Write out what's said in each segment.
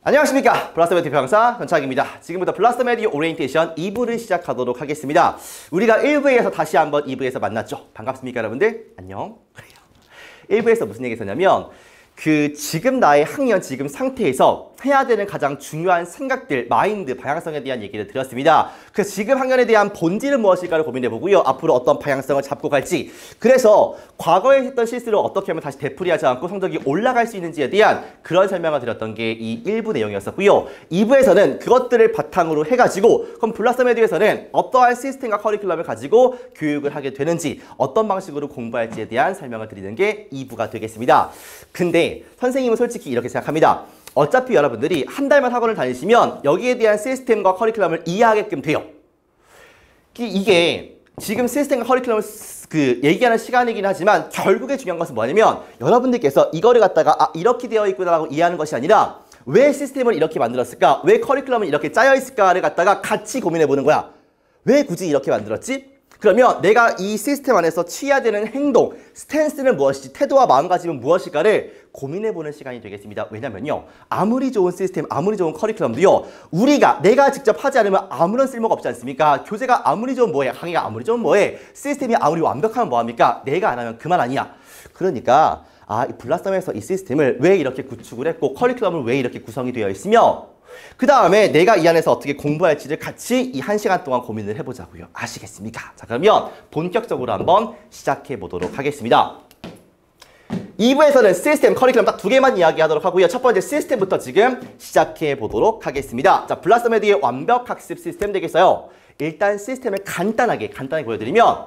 안녕하십니까. 블라스터메디 대표강사 전창입니다. 지금부터 블라스터메디 오리엔테이션 2부를 시작하도록 하겠습니다. 우리가 1부에서 다시 한번 2부에서 만났죠. 반갑습니까 여러분들? 안녕. 1부에서 무슨 얘기 했었냐면 지금 나의 학년, 지금 상태에서 해야 되는 가장 중요한 생각들, 마인드, 방향성에 대한 얘기를 드렸습니다. 그래서 지금 학년에 대한 본질은 무엇일까를 고민해보고요. 앞으로 어떤 방향성을 잡고 갈지, 그래서 과거에 했던 실수를 어떻게 하면 다시 되풀이하지 않고 성적이 올라갈 수 있는지에 대한 그런 설명을 드렸던 게 이 1부 내용이었었고요. 2부에서는 그것들을 바탕으로 해가지고 그럼 블라스터메디에서는 어떠한 시스템과 커리큘럼을 가지고 교육을 하게 되는지, 어떤 방식으로 공부할지에 대한 설명을 드리는 게 2부가 되겠습니다. 근데 선생님은 솔직히 이렇게 생각합니다. 어차피 여러분들이 한 달만 학원을 다니시면 여기에 대한 시스템과 커리큘럼을 이해하게끔 돼요. 이게 지금 시스템과 커리큘럼을 얘기하는 시간이긴 하지만 결국에 중요한 것은 뭐냐면 여러분들께서 이거를 갖다가 이렇게 되어 있구나라고 이해하는 것이 아니라 왜 시스템을 이렇게 만들었을까? 왜 커리큘럼을 이렇게 짜여 있을까를 갖다가 같이 고민해 보는 거야. 왜 굳이 이렇게 만들었지? 그러면 내가 이 시스템 안에서 취해야 되는 행동, 스탠스는 무엇이지, 태도와 마음가짐은 무엇일까를 고민해보는 시간이 되겠습니다. 왜냐면요, 아무리 좋은 시스템, 아무리 좋은 커리큘럼도요, 내가 직접 하지 않으면 아무런 쓸모가 없지 않습니까? 교재가 아무리 좋으면 뭐해? 강의가 아무리 좋으면 뭐해? 시스템이 아무리 완벽하면 뭐합니까? 내가 안 하면 그만 아니야. 그러니까 이 블라썸에서 이 시스템을 왜 이렇게 구축을 했고 커리큘럼을 왜 이렇게 구성이 되어 있으며 그 다음에 내가 이 안에서 어떻게 공부할지를 같이 이 1시간 동안 고민을 해보자고요. 아시겠습니까? 자, 그러면 본격적으로 한번 시작해 보도록 하겠습니다. 2부에서는 시스템, 커리큘럼 딱 두 개만 이야기하도록 하고요. 첫 번째 시스템부터 지금 시작해 보도록 하겠습니다. 자, 블라스터메디의 완벽 학습 시스템 되겠어요. 일단 시스템을 간단하게 보여드리면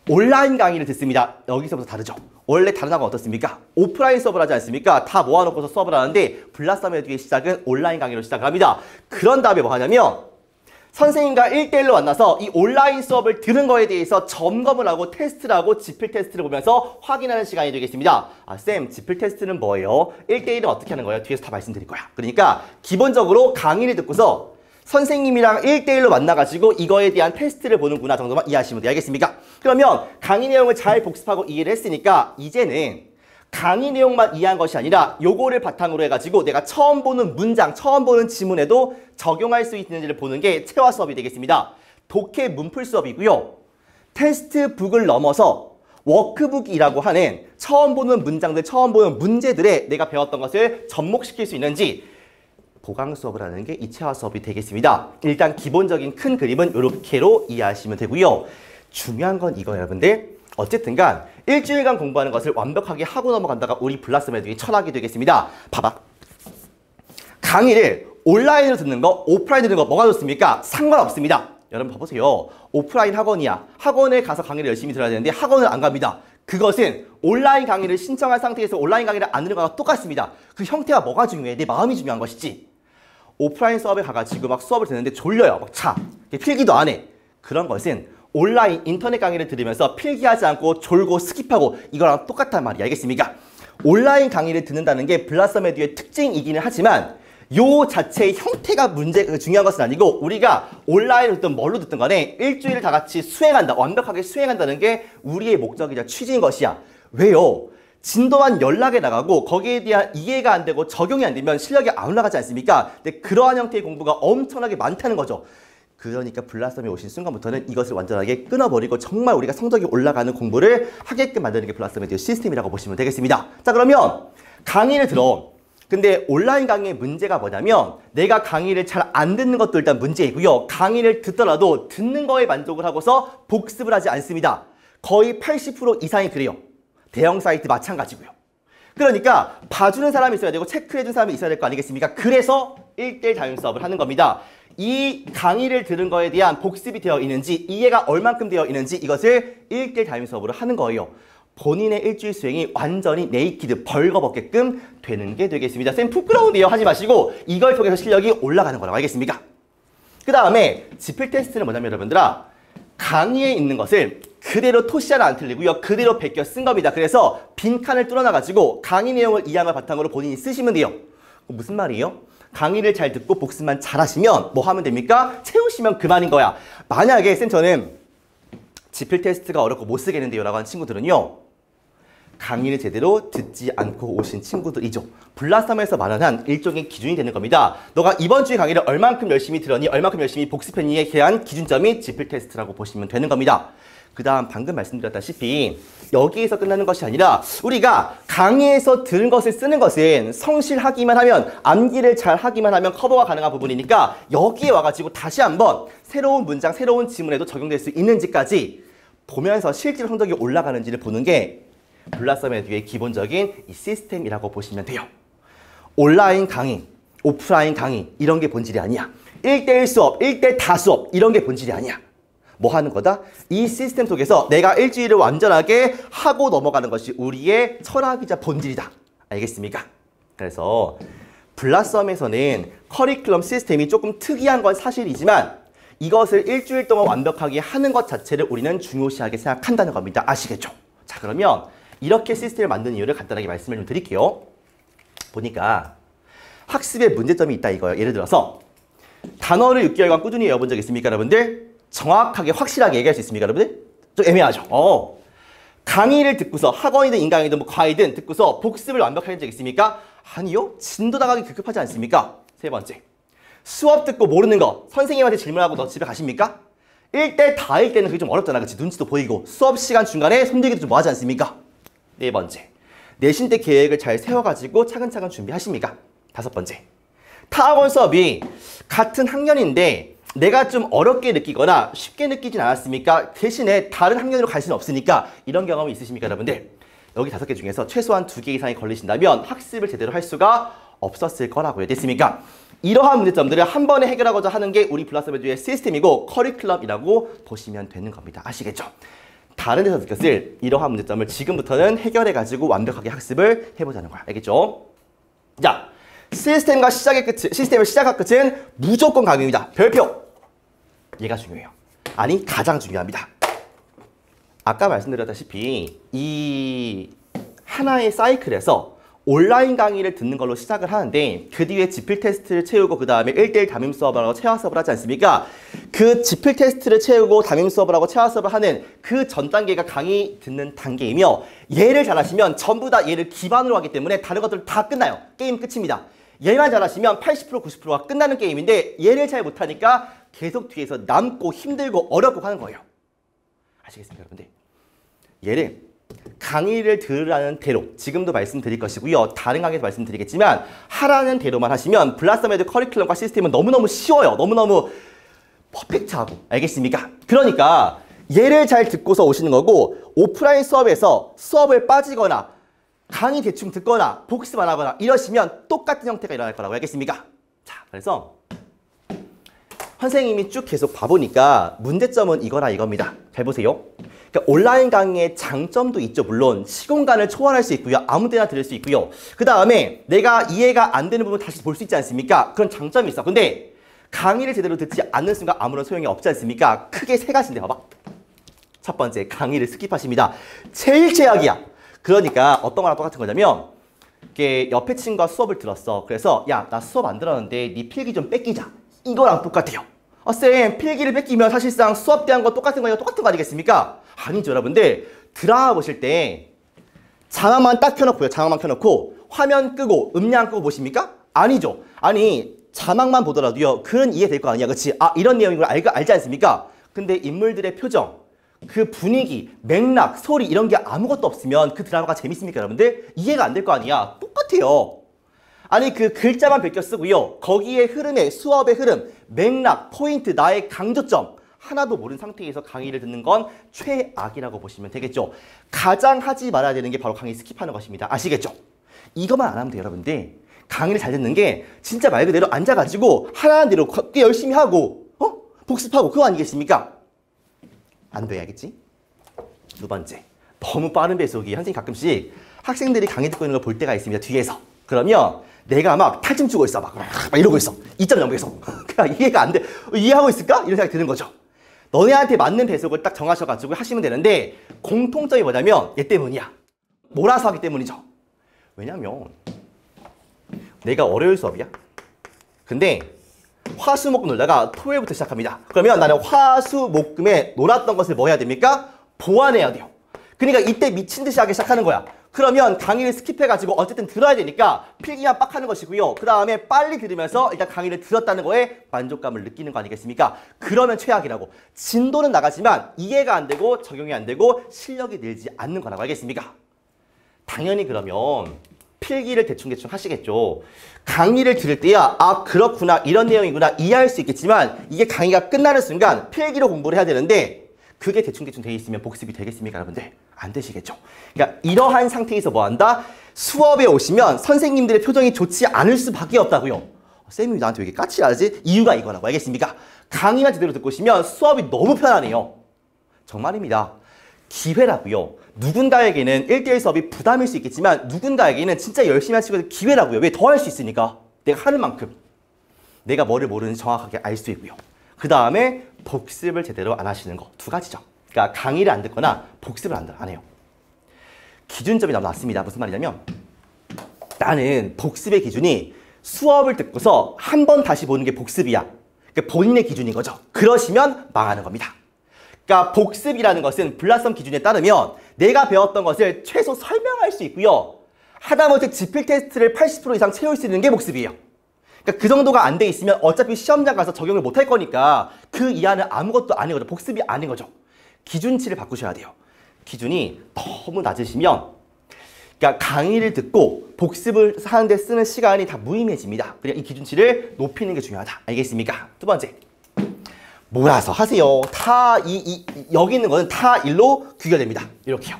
온라인 강의를 듣습니다. 여기서부터 다르죠. 원래 다른 학원 어떻습니까? 오프라인 수업을 하지 않습니까? 다 모아놓고서 수업을 하는데 블라썸메디의 시작은 온라인 강의로 시작을 합니다. 그런 다음에 뭐 하냐면 선생님과 1대1로 만나서 이 온라인 수업을 들은 거에 대해서 점검을 하고 테스트를 하고 지필 테스트를 보면서 확인하는 시간이 되겠습니다. 쌤, 지필 테스트는 뭐예요? 1대1은 어떻게 하는 거예요? 뒤에서 다 말씀드릴 거야. 그러니까 기본적으로 강의를 듣고서 선생님이랑 1대1로 만나가지고 이거에 대한 테스트를 보는구나 정도만 이해하시면 돼요. 알겠습니까? 그러면 강의 내용을 잘 복습하고 이해를 했으니까 이제는 강의 내용만 이해한 것이 아니라 요거를 바탕으로 해가지고 내가 처음 보는 문장, 처음 보는 지문에도 적용할 수 있는지를 보는 게 체화 수업이 되겠습니다. 독해 문풀 수업이고요. 테스트북을 넘어서 워크북이라고 하는 처음 보는 문장들, 처음 보는 문제들에 내가 배웠던 것을 접목시킬 수 있는지 보강 수업을 하는 게 이 체화 수업이 되겠습니다. 일단 기본적인 큰 그림은 이렇게로 이해하시면 되고요. 중요한 건 이거 여러분들. 어쨌든 간 일주일간 공부하는 것을 완벽하게 하고 넘어간다가 우리 블라썸메디의 철학이 되겠습니다. 봐봐. 강의를 온라인으로 듣는 거, 오프라인으로 듣는 거 뭐가 좋습니까? 상관없습니다. 여러분 봐보세요. 오프라인 학원이야. 학원에 가서 강의를 열심히 들어야 되는데 학원을 안 갑니다. 그것은 온라인 강의를 신청한 상태에서 온라인 강의를 안 듣는 거와 똑같습니다. 그 형태가 뭐가 중요해? 내 마음이 중요한 것이지. 오프라인 수업에 가가지고 막 수업을 듣는데 졸려요. 막 필기도 안 해. 그런 것은 온라인 인터넷 강의를 들으면서 필기하지 않고 졸고 스킵하고 이거랑 똑같단 말이야. 알겠습니까? 온라인 강의를 듣는다는 게 블라썸메디의 특징이기는 하지만 요 자체의 형태가 중요한 것은 아니고 우리가 온라인으로 듣든 뭘로 듣든 간에 일주일을 다 같이 수행한다. 완벽하게 수행한다는 게 우리의 목적이자 취지인 것이야. 왜요? 진도만 연락에 나가고 거기에 대한 이해가 안 되고 적용이 안 되면 실력이 안 올라가지 않습니까? 근데 그러한 형태의 공부가 엄청나게 많다는 거죠. 그러니까 블라썸에 오신 순간부터는 이것을 완전하게 끊어버리고 정말 우리가 성적이 올라가는 공부를 하게끔 만드는 게 블라썸의 시스템이라고 보시면 되겠습니다. 자, 그러면 강의를 들어. 근데 온라인 강의의 문제가 뭐냐면 내가 강의를 잘 안 듣는 것도 일단 문제이고요. 강의를 듣더라도 듣는 거에 만족을 하고서 복습을 하지 않습니다. 거의 80% 이상이 그래요. 대형 사이트 마찬가지고요. 그러니까 봐주는 사람이 있어야 되고 체크해준 사람이 있어야 될 거 아니겠습니까? 그래서 1대1 자율 수업을 하는 겁니다. 이 강의를 들은 거에 대한 복습이 되어 있는지 이해가 얼만큼 되어 있는지 이것을 1대1 자율 수업으로 하는 거예요. 본인의 일주일 수행이 완전히 네이키드 벌거벗게끔 되는 게 되겠습니다. 쌤 부끄러운데요 하지 마시고 이걸 통해서 실력이 올라가는 거라고 알겠습니까? 그 다음에 지필 테스트는 뭐냐면 여러분들아 강의에 있는 것을 그대로 토시 하나 안 틀리고요. 그대로 베껴 쓴 겁니다. 그래서 빈칸을 뚫어놔가지고 강의 내용을 이해한 걸 바탕으로 본인이 쓰시면 돼요. 무슨 말이에요? 강의를 잘 듣고 복습만 잘 하시면 뭐 하면 됩니까? 채우시면 그만인 거야. 만약에 쌤 저는 지필 테스트가 어렵고 못 쓰겠는데요 라고 하는 친구들은요. 강의를 제대로 듣지 않고 오신 친구들이죠. 블라썸에서 말하는 일종의 기준이 되는 겁니다. 너가 이번 주에 강의를 얼만큼 열심히 들었니, 얼만큼 열심히 복습했니에 대한 기준점이 지필 테스트라고 보시면 되는 겁니다. 그 다음 방금 말씀드렸다시피 여기에서 끝나는 것이 아니라 우리가 강의에서 들은 것을 쓰는 것은 성실하기만 하면, 암기를 잘 하기만 하면 커버가 가능한 부분이니까 여기에 와가지고 다시 한번 새로운 문장, 새로운 지문에도 적용될 수 있는지까지 보면서 실제로 성적이 올라가는지를 보는 게 블라썸 에듀의 기본적인 이 시스템이라고 보시면 돼요. 온라인 강의, 오프라인 강의 이런 게 본질이 아니야. 1대1 수업, 1대4 수업 이런 게 본질이 아니야. 뭐 하는 거다? 이 시스템 속에서 내가 일주일을 완전하게 하고 넘어가는 것이 우리의 철학이자 본질이다. 알겠습니까? 그래서 블라썸에서는 커리큘럼 시스템이 조금 특이한 건 사실이지만 이것을 일주일 동안 완벽하게 하는 것 자체를 우리는 중요시하게 생각한다는 겁니다. 아시겠죠? 자, 그러면 이렇게 시스템을 만든 이유를 간단하게 말씀을 좀 드릴게요. 보니까 학습에 문제점이 있다 이거예요. 예를 들어서 단어를 6개월간 꾸준히 외워본 적 있습니까, 여러분들? 정확하게 확실하게 얘기할 수 있습니까, 여러분들? 좀 애매하죠. 강의를 듣고서 학원이든 인강이든 뭐 과외든 듣고서 복습을 완벽하게 한 적 있습니까? 아니요. 진도 나가기 급급하지 않습니까? 세 번째, 수업 듣고 모르는 거 선생님한테 질문하고 너 집에 가십니까? 1대 다일 때는 그게 좀 어렵잖아. 그치? 눈치도 보이고 수업 시간 중간에 손들기도 좀 뭐하지 않습니까? 네 번째, 내신 때 계획을 잘 세워가지고 차근차근 준비하십니까? 다섯 번째, 타학원 수업이 같은 학년인데 내가 좀 어렵게 느끼거나 쉽게 느끼진 않았습니까? 대신에 다른 학년으로 갈 수는 없으니까 이런 경험이 있으십니까, 여러분들? 여기 5개 중에서 최소한 2개 이상이 걸리신다면 학습을 제대로 할 수가 없었을 거라고요. 됐습니까? 이러한 문제점들을 한 번에 해결하고자 하는 게 우리 블라썸 에듀의 시스템이고 커리큘럼이라고 보시면 되는 겁니다. 아시겠죠? 다른 데서 느꼈을 이러한 문제점을 지금부터는 해결해가지고 완벽하게 학습을 해보자는 거야. 알겠죠? 자, 시스템의 시작과 끝은 무조건 강의입니다. 별표! 얘가 중요해요. 아니, 가장 중요합니다. 아까 말씀드렸다시피 이 하나의 사이클에서 온라인 강의를 듣는 걸로 시작을 하는데 그 뒤에 지필 테스트를 채우고 그 다음에 1대1 담임 수업을 하고 체화 수업을 하지 않습니까? 그 지필 테스트를 채우고 담임 수업을 하고 체화 수업을 하는 그 전 단계가 강의 듣는 단계이며 얘를 잘하시면 전부 다 얘를 기반으로 하기 때문에 다른 것들 다 끝나요. 게임 끝입니다. 얘만 잘하시면 80% 90%가 끝나는 게임인데 얘를 잘 못하니까 계속 뒤에서 남고 힘들고 어렵고 하는 거예요. 아시겠습니까, 여러분들? 얘를 강의를 들으라는 대로 지금도 말씀드릴 것이고요. 다른 강의에서 말씀드리겠지만 하라는 대로만 하시면 블라썸 에듀 커리큘럼과 시스템은 너무너무 쉬워요. 너무너무 퍼펙트하고. 알겠습니까? 그러니까 얘를 잘 듣고서 오시는 거고 오프라인 수업에서 수업을 빠지거나 강의 대충 듣거나 복습 안 하거나 이러시면 똑같은 형태가 일어날 거라고. 알겠습니까? 자, 그래서 선생님이 쭉 계속 봐보니까 문제점은 이거라 이겁니다. 잘 보세요. 그러니까 온라인 강의의 장점도 있죠. 물론 시공간을 초월할 수 있고요. 아무 데나 들을 수 있고요. 그 다음에 내가 이해가 안 되는 부분 다시 볼 수 있지 않습니까? 그런 장점이 있어. 근데 강의를 제대로 듣지 않는 순간 아무런 소용이 없지 않습니까? 크게 세 가지인데 봐봐. 첫 번째, 강의를 스킵하십니다. 제일 최악이야. 그러니까 어떤 거랑 똑같은 거냐면 이게 옆에 친구가 수업을 들었어. 그래서 야, 나 수업 안 들었는데 네 필기 좀 뺏기자. 이거랑 똑같아요. 쌤, 필기를 뺏기면 사실상 수업 대한 거 똑같은 거냐 똑같은 거 아니겠습니까? 아니죠, 여러분들. 드라마 보실 때 자막만 딱 켜놓고요. 자막만 켜놓고 화면 끄고 음량 끄고 보십니까? 아니죠. 아니, 자막만 보더라도요. 그런 이해 될 거 아니야. 그치? 아, 이런 내용인 걸 알지 않습니까? 근데 인물들의 표정, 그 분위기, 맥락, 소리 이런 게 아무것도 없으면 그 드라마가 재밌습니까, 여러분들? 이해가 안 될 거 아니야. 똑같아요. 아니, 그 글자만 베껴 쓰고요. 거기에 흐름에 수업의 흐름, 맥락, 포인트, 나의 강조점 하나도 모르는 상태에서 강의를 듣는 건 최악이라고 보시면 되겠죠. 가장 하지 말아야 되는 게 바로 강의 스킵하는 것입니다. 아시겠죠? 이것만 안 하면 돼요, 여러분들. 강의를 잘 듣는 게 진짜 말 그대로 앉아가지고 하라는 대로 꽤 열심히 하고 복습하고 그거 아니겠습니까? 안 돼야겠지? 두 번째, 너무 빠른 배속이 선생님 가끔씩 학생들이 강의 듣고 있는 걸 볼 때가 있습니다. 뒤에서. 그러면 내가 막 탈춤 추고 있어. 막 이러고 있어. 2.0배속. 그냥 이해가 안 돼. 이해하고 있을까? 이런 생각이 드는 거죠. 너네한테 맞는 배속을 딱 정하셔가지고 하시면 되는데 공통점이 뭐냐면 얘 때문이야. 몰아서 하기 때문이죠. 왜냐면 내가 월요일 수업이야. 근데 화수목금 놀다가 토요일부터 시작합니다. 그러면 나는 화수목금에 놀았던 것을 뭐 해야 됩니까? 보완해야 돼요. 그러니까 이때 미친 듯이 하기 시작하는 거야. 그러면 강의를 스킵해가지고 어쨌든 들어야 되니까 필기만 빡 하는 것이고요. 그 다음에 빨리 들으면서 일단 강의를 들었다는 거에 만족감을 느끼는 거 아니겠습니까? 그러면 최악이라고. 진도는 나가지만 이해가 안 되고 적용이 안 되고 실력이 늘지 않는 거라고 알겠습니까? 당연히 그러면 필기를 대충대충 하시겠죠. 강의를 들을 때야 아 그렇구나 이런 내용이구나 이해할 수 있겠지만 이게 강의가 끝나는 순간 필기로 공부를 해야 되는데 그게 대충대충 돼 있으면 복습이 되겠습니까 여러분들? 안 되시겠죠. 그러니까 이러한 상태에서 뭐한다? 수업에 오시면 선생님들의 표정이 좋지 않을 수밖에 없다고요. 쌤이 나한테 왜 이렇게 까칠하지? 이유가 이거라고 알겠습니까? 강의만 제대로 듣고 오시면 수업이 너무 편하네요. 정말입니다. 기회라고요. 누군가에게는 1대1 수업이 부담일 수 있겠지만 누군가에게는 진짜 열심히 할 수 있는 기회라고요. 왜? 더 할 수 있으니까. 내가 하는 만큼. 내가 뭐를 모르는지 정확하게 알 수 있고요. 그 다음에 복습을 제대로 안 하시는 거. 두 가지죠. 그러니까 강의를 안 듣거나 복습을 안 해요. 기준점이 나왔습니다. 무슨 말이냐면 나는 복습의 기준이 수업을 듣고서 한 번 다시 보는 게 복습이야. 그러니까 본인의 기준인 거죠. 그러시면 망하는 겁니다. 그러니까 복습이라는 것은 블라썸 기준에 따르면 내가 배웠던 것을 최소 설명할 수 있고요. 하다못해 지필 테스트를 80% 이상 채울 수 있는 게 복습이에요. 그러니까 그 정도가 안 돼 있으면 어차피 시험장 가서 적용을 못 할 거니까 그 이하는 아무것도 아닌 거죠. 복습이 아닌 거죠. 기준치를 바꾸셔야 돼요. 기준이 너무 낮으시면 그러니까 강의를 듣고 복습을 하는데 쓰는 시간이 다 무의미해집니다. 그냥 이 기준치를 높이는 게 중요하다. 알겠습니까? 두 번째. 몰아서 하세요. 여기 있는 거는 타 1로 귀결됩니다. 이렇게요.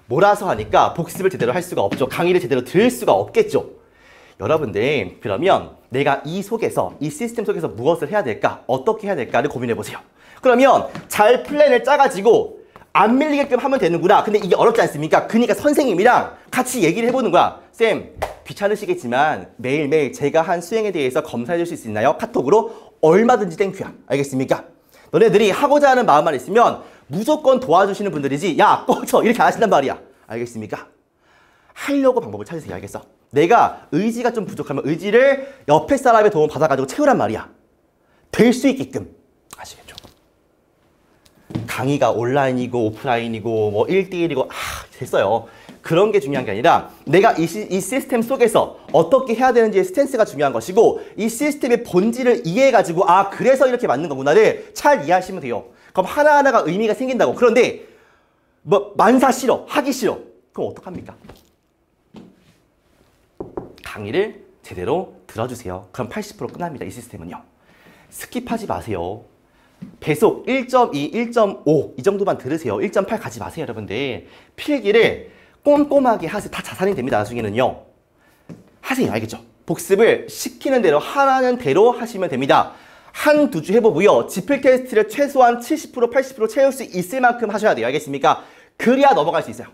몰아서 하니까 복습을 제대로 할 수가 없죠. 강의를 제대로 들을 수가 없겠죠. 여러분들 그러면 내가 이 시스템 속에서 무엇을 해야 될까? 어떻게 해야 될까를 고민해 보세요. 그러면 잘 플랜을 짜가지고 안 밀리게끔 하면 되는구나. 근데 이게 어렵지 않습니까? 그러니까 선생님이랑 같이 얘기를 해보는 거야. 쌤, 귀찮으시겠지만 매일매일 제가 한 수행에 대해서 검사해 주실 수 있나요? 카톡으로 얼마든지 땡큐야. 알겠습니까? 너네들이 하고자 하는 마음만 있으면 무조건 도와주시는 분들이지 야 꺼져 이렇게 안 하신단 말이야. 알겠습니까? 하려고 방법을 찾으세요. 알겠어? 내가 의지가 좀 부족하면 의지를 옆에 사람의 도움 받아가지고 채우란 말이야. 될 수 있게끔. 아시겠죠? 강의가 온라인이고 오프라인이고 뭐 1대1이고 됐어요. 그런 게 중요한 게 아니라 내가 이 시스템 속에서 어떻게 해야 되는지의 스탠스가 중요한 것이고 이 시스템의 본질을 이해해가지고 그래서 이렇게 맞는 거구나를 잘 이해하시면 돼요. 그럼 하나하나가 의미가 생긴다고. 그런데 뭐 만사 싫어, 하기 싫어. 그럼 어떡합니까? 강의를 제대로 들어주세요. 그럼 80% 끝납니다. 이 시스템은요. 스킵하지 마세요. 배속 1.2, 1.5 이 정도만 들으세요. 1.8 가지 마세요. 여러분들. 필기를 꼼꼼하게 하세요. 다 자산이 됩니다. 나중에는요. 하세요. 알겠죠? 복습을 시키는 대로 하라는 대로 하시면 됩니다. 한두 주 해보고요. 지필 테스트를 최소한 70%, 80% 채울 수 있을 만큼 하셔야 돼요. 알겠습니까? 그래야 넘어갈 수 있어요.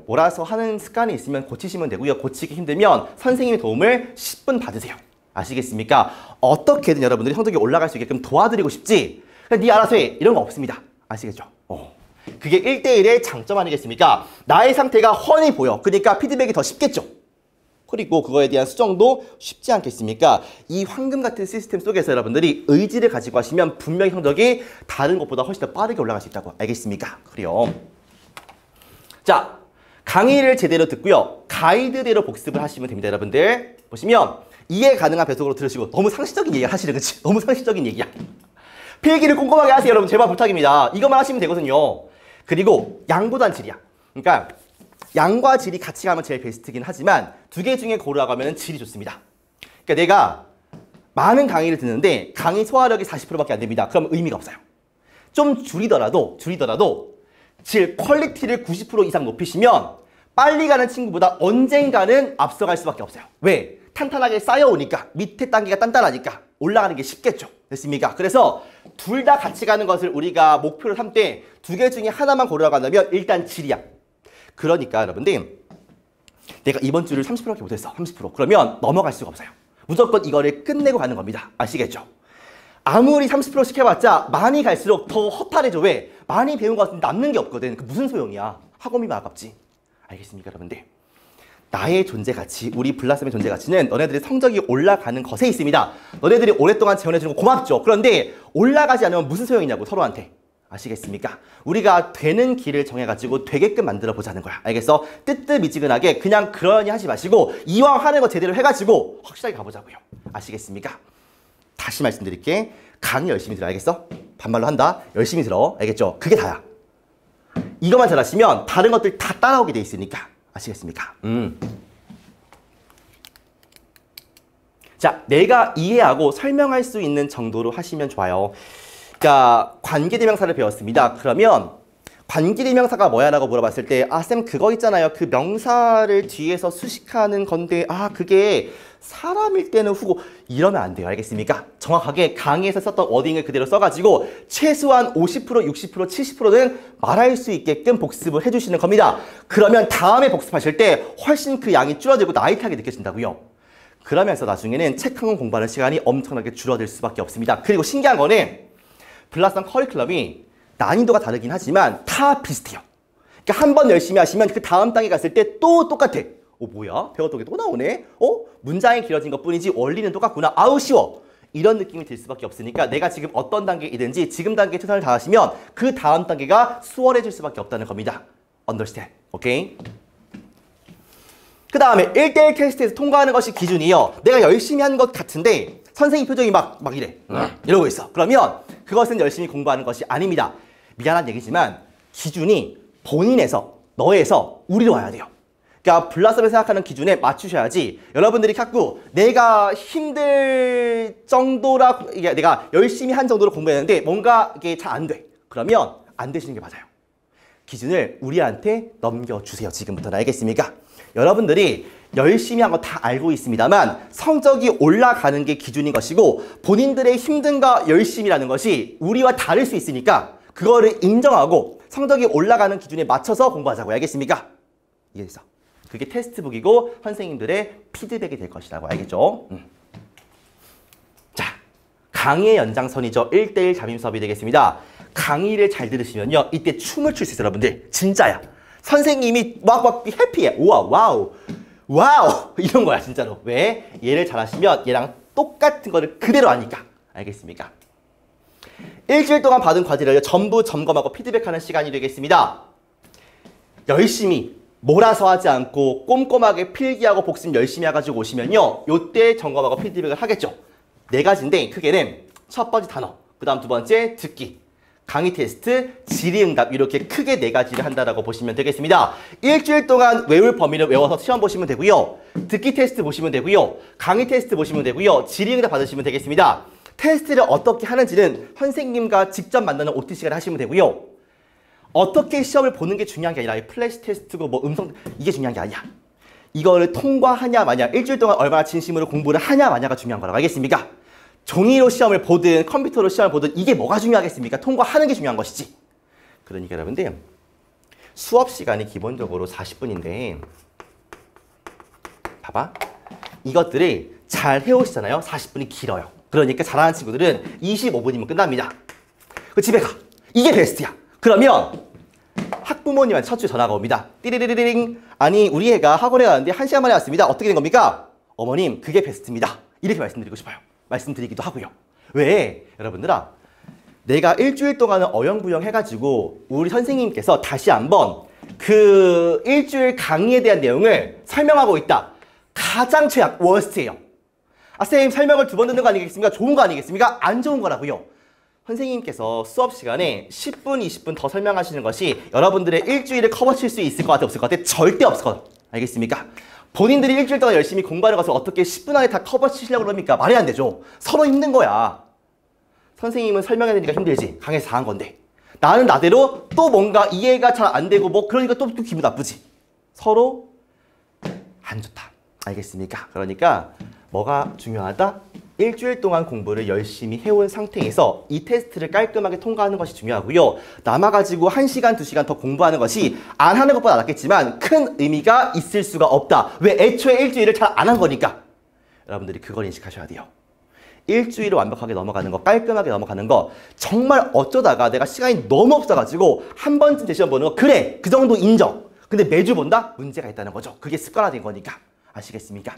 몰아서 하는 습관이 있으면 고치시면 되고요. 고치기 힘들면 선생님의 도움을 10분 받으세요. 아시겠습니까? 어떻게든 여러분들이 성적이 올라갈 수 있게끔 도와드리고 싶지 그냥 네 알아서 해 이런 거 없습니다. 아시겠죠? 그게 1대1의 장점 아니겠습니까? 나의 상태가 훤히 보여. 그러니까 피드백이 더 쉽겠죠? 그리고 그거에 대한 수정도 쉽지 않겠습니까? 이 황금 같은 시스템 속에서 여러분들이 의지를 가지고 하시면 분명히 성적이 다른 것보다 훨씬 더 빠르게 올라갈 수 있다고. 알겠습니까? 그래요. 자, 강의를 제대로 듣고요. 가이드대로 복습을 하시면 됩니다. 여러분들 보시면 이해 가능한 배속으로 들으시고 너무 상식적인 얘기야. 사실은 그치? 너무 상식적인 얘기야. 필기를 꼼꼼하게 하세요. 여러분 제발 부탁입니다. 이것만 하시면 되거든요. 그리고 양보단 질이야. 그러니까 양과 질이 같이 가면 제일 베스트긴 하지만 두 개 중에 고르라고 하면 질이 좋습니다. 그러니까 내가 많은 강의를 듣는데 강의 소화력이 40%밖에 안 됩니다. 그럼 의미가 없어요. 좀 줄이더라도 질, 퀄리티를 90% 이상 높이시면 빨리 가는 친구보다 언젠가는 앞서갈 수밖에 없어요. 왜? 탄탄하게 쌓여오니까 밑에 단계가 단단하니까 올라가는 게 쉽겠죠. 됐습니까? 그래서 둘 다 같이 가는 것을 우리가 목표로 삼되 두 개 중에 하나만 고르라고 한다면 일단 질이야. 그러니까 여러분들 내가 이번 주를 30%밖에 못했어. 30%. 그러면 넘어갈 수가 없어요. 무조건 이거를 끝내고 가는 겁니다. 아시겠죠? 아무리 30%씩 해봤자 많이 갈수록 더 허탈해져. 왜? 많이 배운 것 같은데 남는 게 없거든. 그 무슨 소용이야. 학원비만 아깝지. 알겠습니까 여러분들? 나의 존재 가치, 우리 블라썸의 존재 가치는 너네들의 성적이 올라가는 것에 있습니다. 너네들이 오랫동안 지원해주는 거 고맙죠. 그런데 올라가지 않으면 무슨 소용이냐고 서로한테. 아시겠습니까? 우리가 되는 길을 정해가지고 되게끔 만들어 보자는 거야. 알겠어? 뜨뜻미지근하게 그냥 그러니 하지 마시고 이왕 하는 거 제대로 해가지고 확실하게 가보자고요. 아시겠습니까? 다시 말씀드릴게. 강의 열심히 들어. 알겠어? 반말로 한다. 열심히 들어. 알겠죠? 그게 다야. 이것만 잘하시면 다른 것들 다 따라오게 돼 있으니까. 아시겠습니까? 자, 내가 이해하고 설명할 수 있는 정도로 하시면 좋아요. 그러니까 관계대명사를 배웠습니다. 그러면 관계대명사가 뭐야? 라고 물어봤을 때 아, 쌤 그거 있잖아요. 그 명사를 뒤에서 수식하는 건데 아, 그게 사람일 때는 후고 이러면 안 돼요. 알겠습니까? 정확하게 강의에서 썼던 워딩을 그대로 써가지고 최소한 50%, 60%, 70%는 말할 수 있게끔 복습을 해주시는 겁니다. 그러면 다음에 복습하실 때 훨씬 그 양이 줄어들고 나이트하게 느껴진다고요. 그러면서 나중에는 책 한 권 공부하는 시간이 엄청나게 줄어들 수밖에 없습니다. 그리고 신기한 거는 블라썸 커리큘럼이 난이도가 다르긴 하지만 다 비슷해요. 그러니까 한 번 열심히 하시면 그 다음 단계 갔을 때 또 똑같아. 뭐야? 배웠던 게 또 나오네? 문장이 길어진 것 뿐이지 원리는 똑같구나. 아우 쉬워. 이런 느낌이 들 수밖에 없으니까 내가 지금 어떤 단계이든지 지금 단계에 최선을 다하시면 그 다음 단계가 수월해질 수밖에 없다는 겁니다. Understand? 오케이? 그 다음에 1대1 테스트에서 통과하는 것이 기준이에요. 내가 열심히 한 것 같은데 선생님 표정이 막 이래. 이러고 있어. 그러면 그것은 열심히 공부하는 것이 아닙니다. 미안한 얘기지만 기준이 본인에서, 너에서 우리로 와야 돼요. 그러니까 블라썸을 생각하는 기준에 맞추셔야지. 여러분들이 자꾸 내가 힘들 정도라, 이게 내가 열심히 한 정도로 공부했는데 뭔가 이게 잘 안 돼. 그러면 안 되시는 게 맞아요. 기준을 우리한테 넘겨주세요. 지금부터는. 알겠습니까? 여러분들이 열심히 한 거 다 알고 있습니다만 성적이 올라가는 게 기준인 것이고 본인들의 힘든가 열심이라는 것이 우리와 다를 수 있으니까 그거를 인정하고 성적이 올라가는 기준에 맞춰서 공부하자고요. 알겠습니까? 이해됐어? 그게 테스트북이고 선생님들의 피드백이 될 것이라고. 알겠죠? 자, 강의의 연장선이죠. 1대1 잡임 수업이 되겠습니다. 강의를 잘 들으시면요. 이때 춤을 출 수 있어요. 여러분들. 진짜야. 선생님이 막 해피해. 우와, 와우. 와우! 이런 거야, 진짜로. 왜? 얘를 잘하시면 얘랑 똑같은 거를 그대로 아니까. 알겠습니까? 일주일 동안 받은 과제를 전부 점검하고 피드백하는 시간이 되겠습니다. 열심히 몰아서 하지 않고 꼼꼼하게 필기하고 복습 열심히 해가지고 오시면요. 요때 점검하고 피드백을 하겠죠. 4가지인데 크게는 첫 번째 단어, 그 다음 두 번째 듣기, 강의 테스트, 질의응답 이렇게 크게 4가지를 한다라고 보시면 되겠습니다. 일주일 동안 외울 범위를 외워서 시험 보시면 되고요. 듣기 테스트 보시면 되고요. 강의 테스트 보시면 되고요. 질의응답 받으시면 되겠습니다. 테스트를 어떻게 하는지는 선생님과 직접 만나는 OT 시간을 하시면 되고요. 어떻게 시험을 보는 게 중요한 게 아니라 플래시 테스트고 뭐 음성 이게 중요한 게 아니야. 이거를 통과하냐 마냐, 일주일 동안 얼마나 진심으로 공부를 하냐 마냐가 중요한 거라고. 알겠습니까? 종이로 시험을 보든 컴퓨터로 시험을 보든 이게 뭐가 중요하겠습니까? 통과하는 게 중요한 것이지. 그러니까 여러분들 수업 시간이 기본적으로 40분인데 봐봐. 이것들을 잘 해오시잖아요. 40분이 길어요. 그러니까 잘하는 친구들은 25분이면 끝납니다. 그 집에 가. 이게 베스트야. 그러면 학부모님한테 첫 주에 전화가 옵니다. 띠리리리링. 아니 우리 애가 학원에 가는데 1시간 만에 왔습니다. 어떻게 된 겁니까? 어머님 그게 베스트입니다. 이렇게 말씀드리고 싶어요. 말씀드리기도 하고요. 왜? 여러분들아, 내가 일주일 동안은 어영부영 해가지고 우리 선생님께서 다시 한번 그 일주일 강의에 대한 내용을 설명하고 있다. 가장 최악, 워스트예요. 아, 선생님 설명을 2번 듣는 거 아니겠습니까? 좋은 거 아니겠습니까? 안 좋은 거라고요. 선생님께서 수업 시간에 10분, 20분 더 설명하시는 것이 여러분들의 일주일을 커버칠 수 있을 것 같아, 없을 것 같아? 절대 없을 알겠습니까? 본인들이 일주일 동안 열심히 공부하는 것을 어떻게 10분 안에 다 커버치시려고 그럽니까? 말이 안 되죠. 서로 힘든 거야. 선생님은 설명해야 되니까 힘들지. 강의에서 다 한 건데. 나는 나대로 또 뭔가 이해가 잘 안 되고 뭐 그러니까 또 기분 나쁘지. 서로 안 좋다. 알겠습니까? 그러니까 뭐가 중요하다? 일주일 동안 공부를 열심히 해온 상태에서 이 테스트를 깔끔하게 통과하는 것이 중요하고요. 남아가지고 1시간, 2시간 더 공부하는 것이 안 하는 것보다 낫겠지만 큰 의미가 있을 수가 없다. 왜? 애초에 일주일을 잘 안 한 거니까. 여러분들이 그걸 인식하셔야 돼요. 일주일을 완벽하게 넘어가는 거, 깔끔하게 넘어가는 거, 정말 어쩌다가 내가 시간이 너무 없어가지고 한 번쯤 제 시험 보는 거, 그래! 그 정도 인정. 근데 매주 본다? 문제가 있다는 거죠. 그게 습관화된 거니까. 아시겠습니까?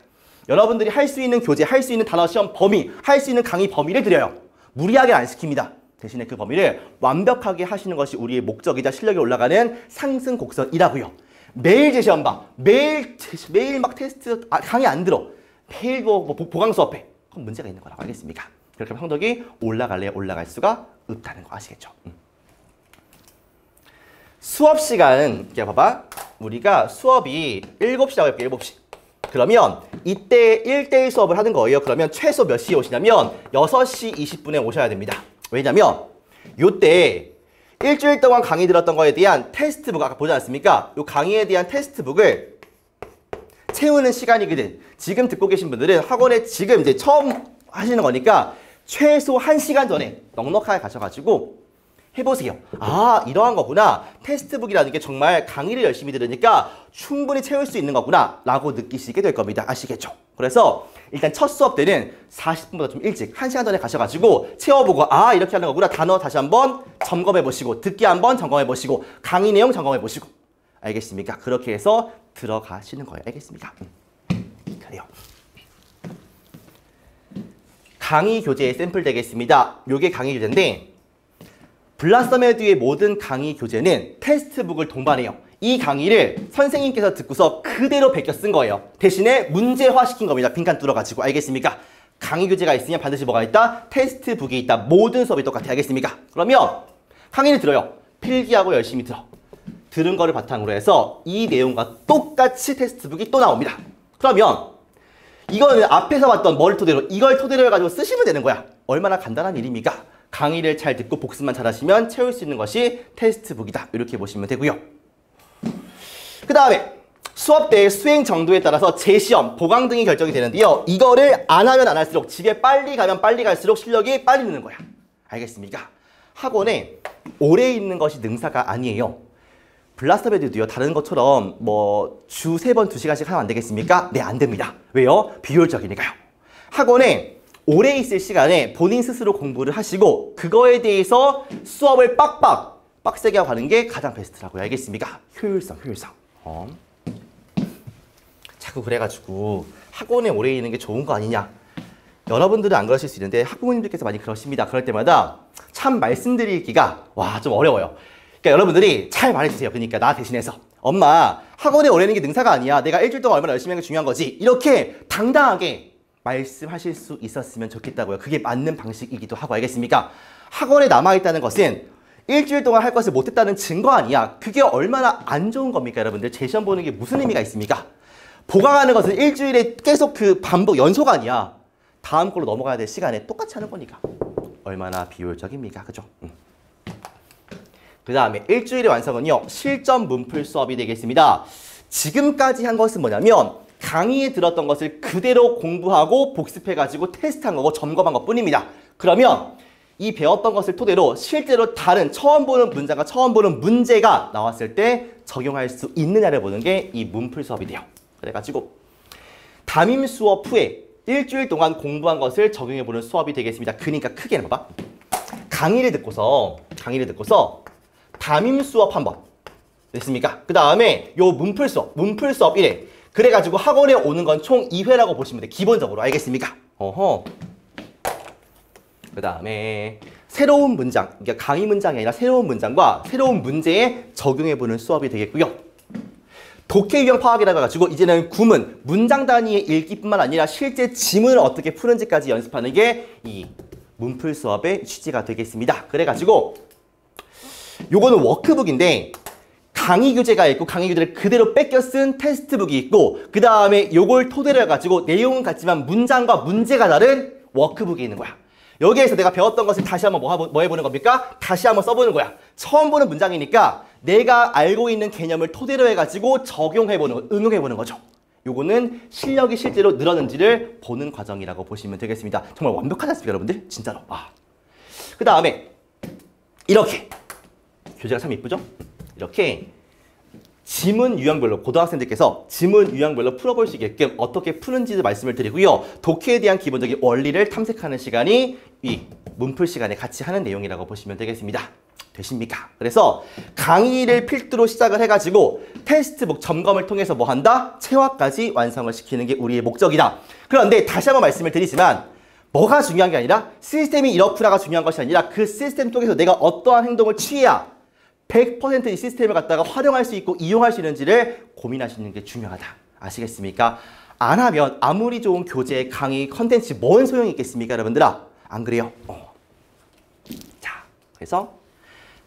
여러분들이 할 수 있는 교재, 할 수 있는 단어 시험 범위, 할 수 있는 강의 범위를 드려요. 무리하게 안 시킵니다. 대신에 그 범위를 완벽하게 하시는 것이 우리의 목적이자 실력이 올라가는 상승 곡선이라고요. 매일 제시험 봐. 매일 막 테스트 강의 안 들어. 매일 뭐 보강 수업해. 그럼 문제가 있는 거라고 알겠습니까? 그렇게 하면 성적이 올라갈래야 올라갈 수가 없다는 거 아시겠죠? 수업 시간, 이렇게 봐봐. 우리가 수업이 7시라고 해볼게요. 7시. 그러면 이때 1대1 수업을 하는 거예요. 그러면 최소 몇 시에 오시냐면 6시 20분에 오셔야 됩니다. 왜냐면 요때 일주일 동안 강의 들었던 거에 대한 테스트북 아까 보지 않았습니까? 요 강의에 대한 테스트북을 채우는 시간이거든. 지금 듣고 계신 분들은 학원에 지금 이제 처음 하시는 거니까 최소 1시간 전에 넉넉하게 가셔가지고 해보세요. 아, 이러한 거구나. 테스트북이라는 게 정말 강의를 열심히 들으니까 충분히 채울 수 있는 거구나 라고 느끼시게 될 겁니다. 아시겠죠? 그래서 일단 첫 수업 때는 40분보다 좀 일찍 1시간 전에 가셔가지고 채워보고 아, 이렇게 하는 거구나. 단어 다시 한번 점검해보시고 듣기 한번 점검해보시고 강의 내용 점검해보시고 알겠습니까? 그렇게 해서 들어가시는 거예요. 알겠습니까? 그래요. 강의 교재의 샘플 되겠습니다. 요게 강의 교재인데 블라썸에듀의 모든 강의 교재는 테스트북을 동반해요. 이 강의를 선생님께서 듣고서 그대로 베껴 쓴 거예요. 대신에 문제화시킨 겁니다. 빈칸 뚫어가지고. 알겠습니까? 강의 교재가 있으면 반드시 뭐가 있다? 테스트북이 있다. 모든 수업이 똑같아. 알겠습니까? 그러면 강의를 들어요. 필기하고 열심히 들어. 들은 거를 바탕으로 해서 이 내용과 똑같이 테스트북이 또 나옵니다. 그러면 이거는 앞에서 봤던 뭘 토대로 이걸 토대로 해가지고 쓰시면 되는 거야. 얼마나 간단한 일입니까? 강의를 잘 듣고 복습만 잘하시면 채울 수 있는 것이 테스트북이다. 이렇게 보시면 되고요. 그 다음에 수업 때 수행 정도에 따라서 재시험, 보강 등이 결정이 되는데요. 이거를 안 하면 안 할수록 집에 빨리 가면 빨리 갈수록 실력이 빨리 느는 거야. 알겠습니까? 학원에 오래 있는 것이 능사가 아니에요. 블라썸에듀도요. 다른 것처럼 뭐 주 3번 2시간씩 하면 안 되겠습니까? 네, 안 됩니다. 왜요? 비효율적이니까요. 학원에 오래 있을 시간에 본인 스스로 공부를 하시고 그거에 대해서 수업을 빡세게 하고 가는 게 가장 베스트라고요. 알겠습니까? 효율성. 자꾸 그래가지고 학원에 오래 있는 게 좋은 거 아니냐. 여러분들은 안 그러실 수 있는데 학부모님들께서 많이 그러십니다. 그럴 때마다 참 말씀드리기가 좀 어려워요. 그러니까 여러분들이 잘 말해주세요. 그러니까 나 대신해서 엄마 학원에 오래 있는 게 능사가 아니야. 내가 일주일 동안 얼마나 열심히 하는 게 중요한 거지. 이렇게 당당하게 말씀하실 수 있었으면 좋겠다고요. 그게 맞는 방식이기도 하고. 알겠습니까? 학원에 남아있다는 것은 일주일 동안 할 것을 못했다는 증거 아니야. 그게 얼마나 안 좋은 겁니까? 여러분들 재시험 보는 게 무슨 의미가 있습니까? 보강하는 것은 일주일에 계속 그 반복 연속 아니야. 다음 걸로 넘어가야 될 시간에 똑같이 하는 거니까 얼마나 비효율적입니까? 그죠? 그 다음에 일주일의 완성은요. 실전 문풀 수업이 되겠습니다. 지금까지 한 것은 뭐냐면 강의에 들었던 것을 그대로 공부하고 복습해가지고 테스트한 거고 점검한 것 뿐입니다. 그러면 이 배웠던 것을 토대로 실제로 다른 처음 보는 문장과 처음 보는 문제가 나왔을 때 적용할 수 있느냐를 보는 게 이 문풀 수업이 돼요. 그래가지고 담임 수업 후에 일주일 동안 공부한 것을 적용해보는 수업이 되겠습니다. 그러니까 크게 봐봐. 강의를 듣고서 담임 수업 한번 됐습니까? 그 다음에 요 문풀 수업 1회. 그래가지고 학원에 오는 건 총 2회라고 보시면 돼. 기본적으로. 알겠습니까? 그 다음에 새로운 문장, 그러니까 강의 문장이 아니라 새로운 문장과 새로운 문제에 적용해보는 수업이 되겠고요. 독해 유형 파악이라고 해가지고 이제는 구문, 문장 단위의 읽기뿐만 아니라 실제 지문을 어떻게 푸는지까지 연습하는 게 이 문풀 수업의 취지가 되겠습니다. 그래가지고 요거는 워크북인데 강의 교재가 있고 강의 교재를 그대로 뺏겨 쓴 테스트북이 있고 그 다음에 요걸 토대로 해가지고 내용은 같지만 문장과 문제가 다른 워크북이 있는 거야. 여기에서 내가 배웠던 것을 다시 한번 뭐 해보는 겁니까? 다시 한번 써보는 거야. 처음 보는 문장이니까 내가 알고 있는 개념을 토대로 해가지고 적용해보는 거, 응용해보는 거죠. 요거는 실력이 실제로 늘었는지를 보는 과정이라고 보시면 되겠습니다. 정말 완벽하지 않습니까, 여러분들? 진짜로. 그 다음에 이렇게 교재가 참 이쁘죠? 이렇게 지문 유형별로 고등학생들께서 지문 유형별로 풀어볼 수 있게끔 어떻게 푸는지도 말씀을 드리고요. 독해에 대한 기본적인 원리를 탐색하는 시간이 이 문풀 시간에 같이 하는 내용이라고 보시면 되겠습니다. 되십니까? 그래서 강의를 필두로 시작을 해가지고 테스트북 점검을 통해서 뭐 한다? 체화까지 완성을 시키는 게 우리의 목적이다. 그런데 다시 한번 말씀을 드리지만 뭐가 중요한 게 아니라 시스템이 이렇구나가 중요한 것이 아니라 그 시스템 속에서 내가 어떠한 행동을 취해야 100% 이 시스템을 갖다가 활용할 수 있고 이용할 수 있는지를 고민하시는 게 중요하다. 아시겠습니까? 안 하면 아무리 좋은 교재, 강의, 컨텐츠 뭔 소용이 있겠습니까, 여러분들아? 안 그래요? 자, 그래서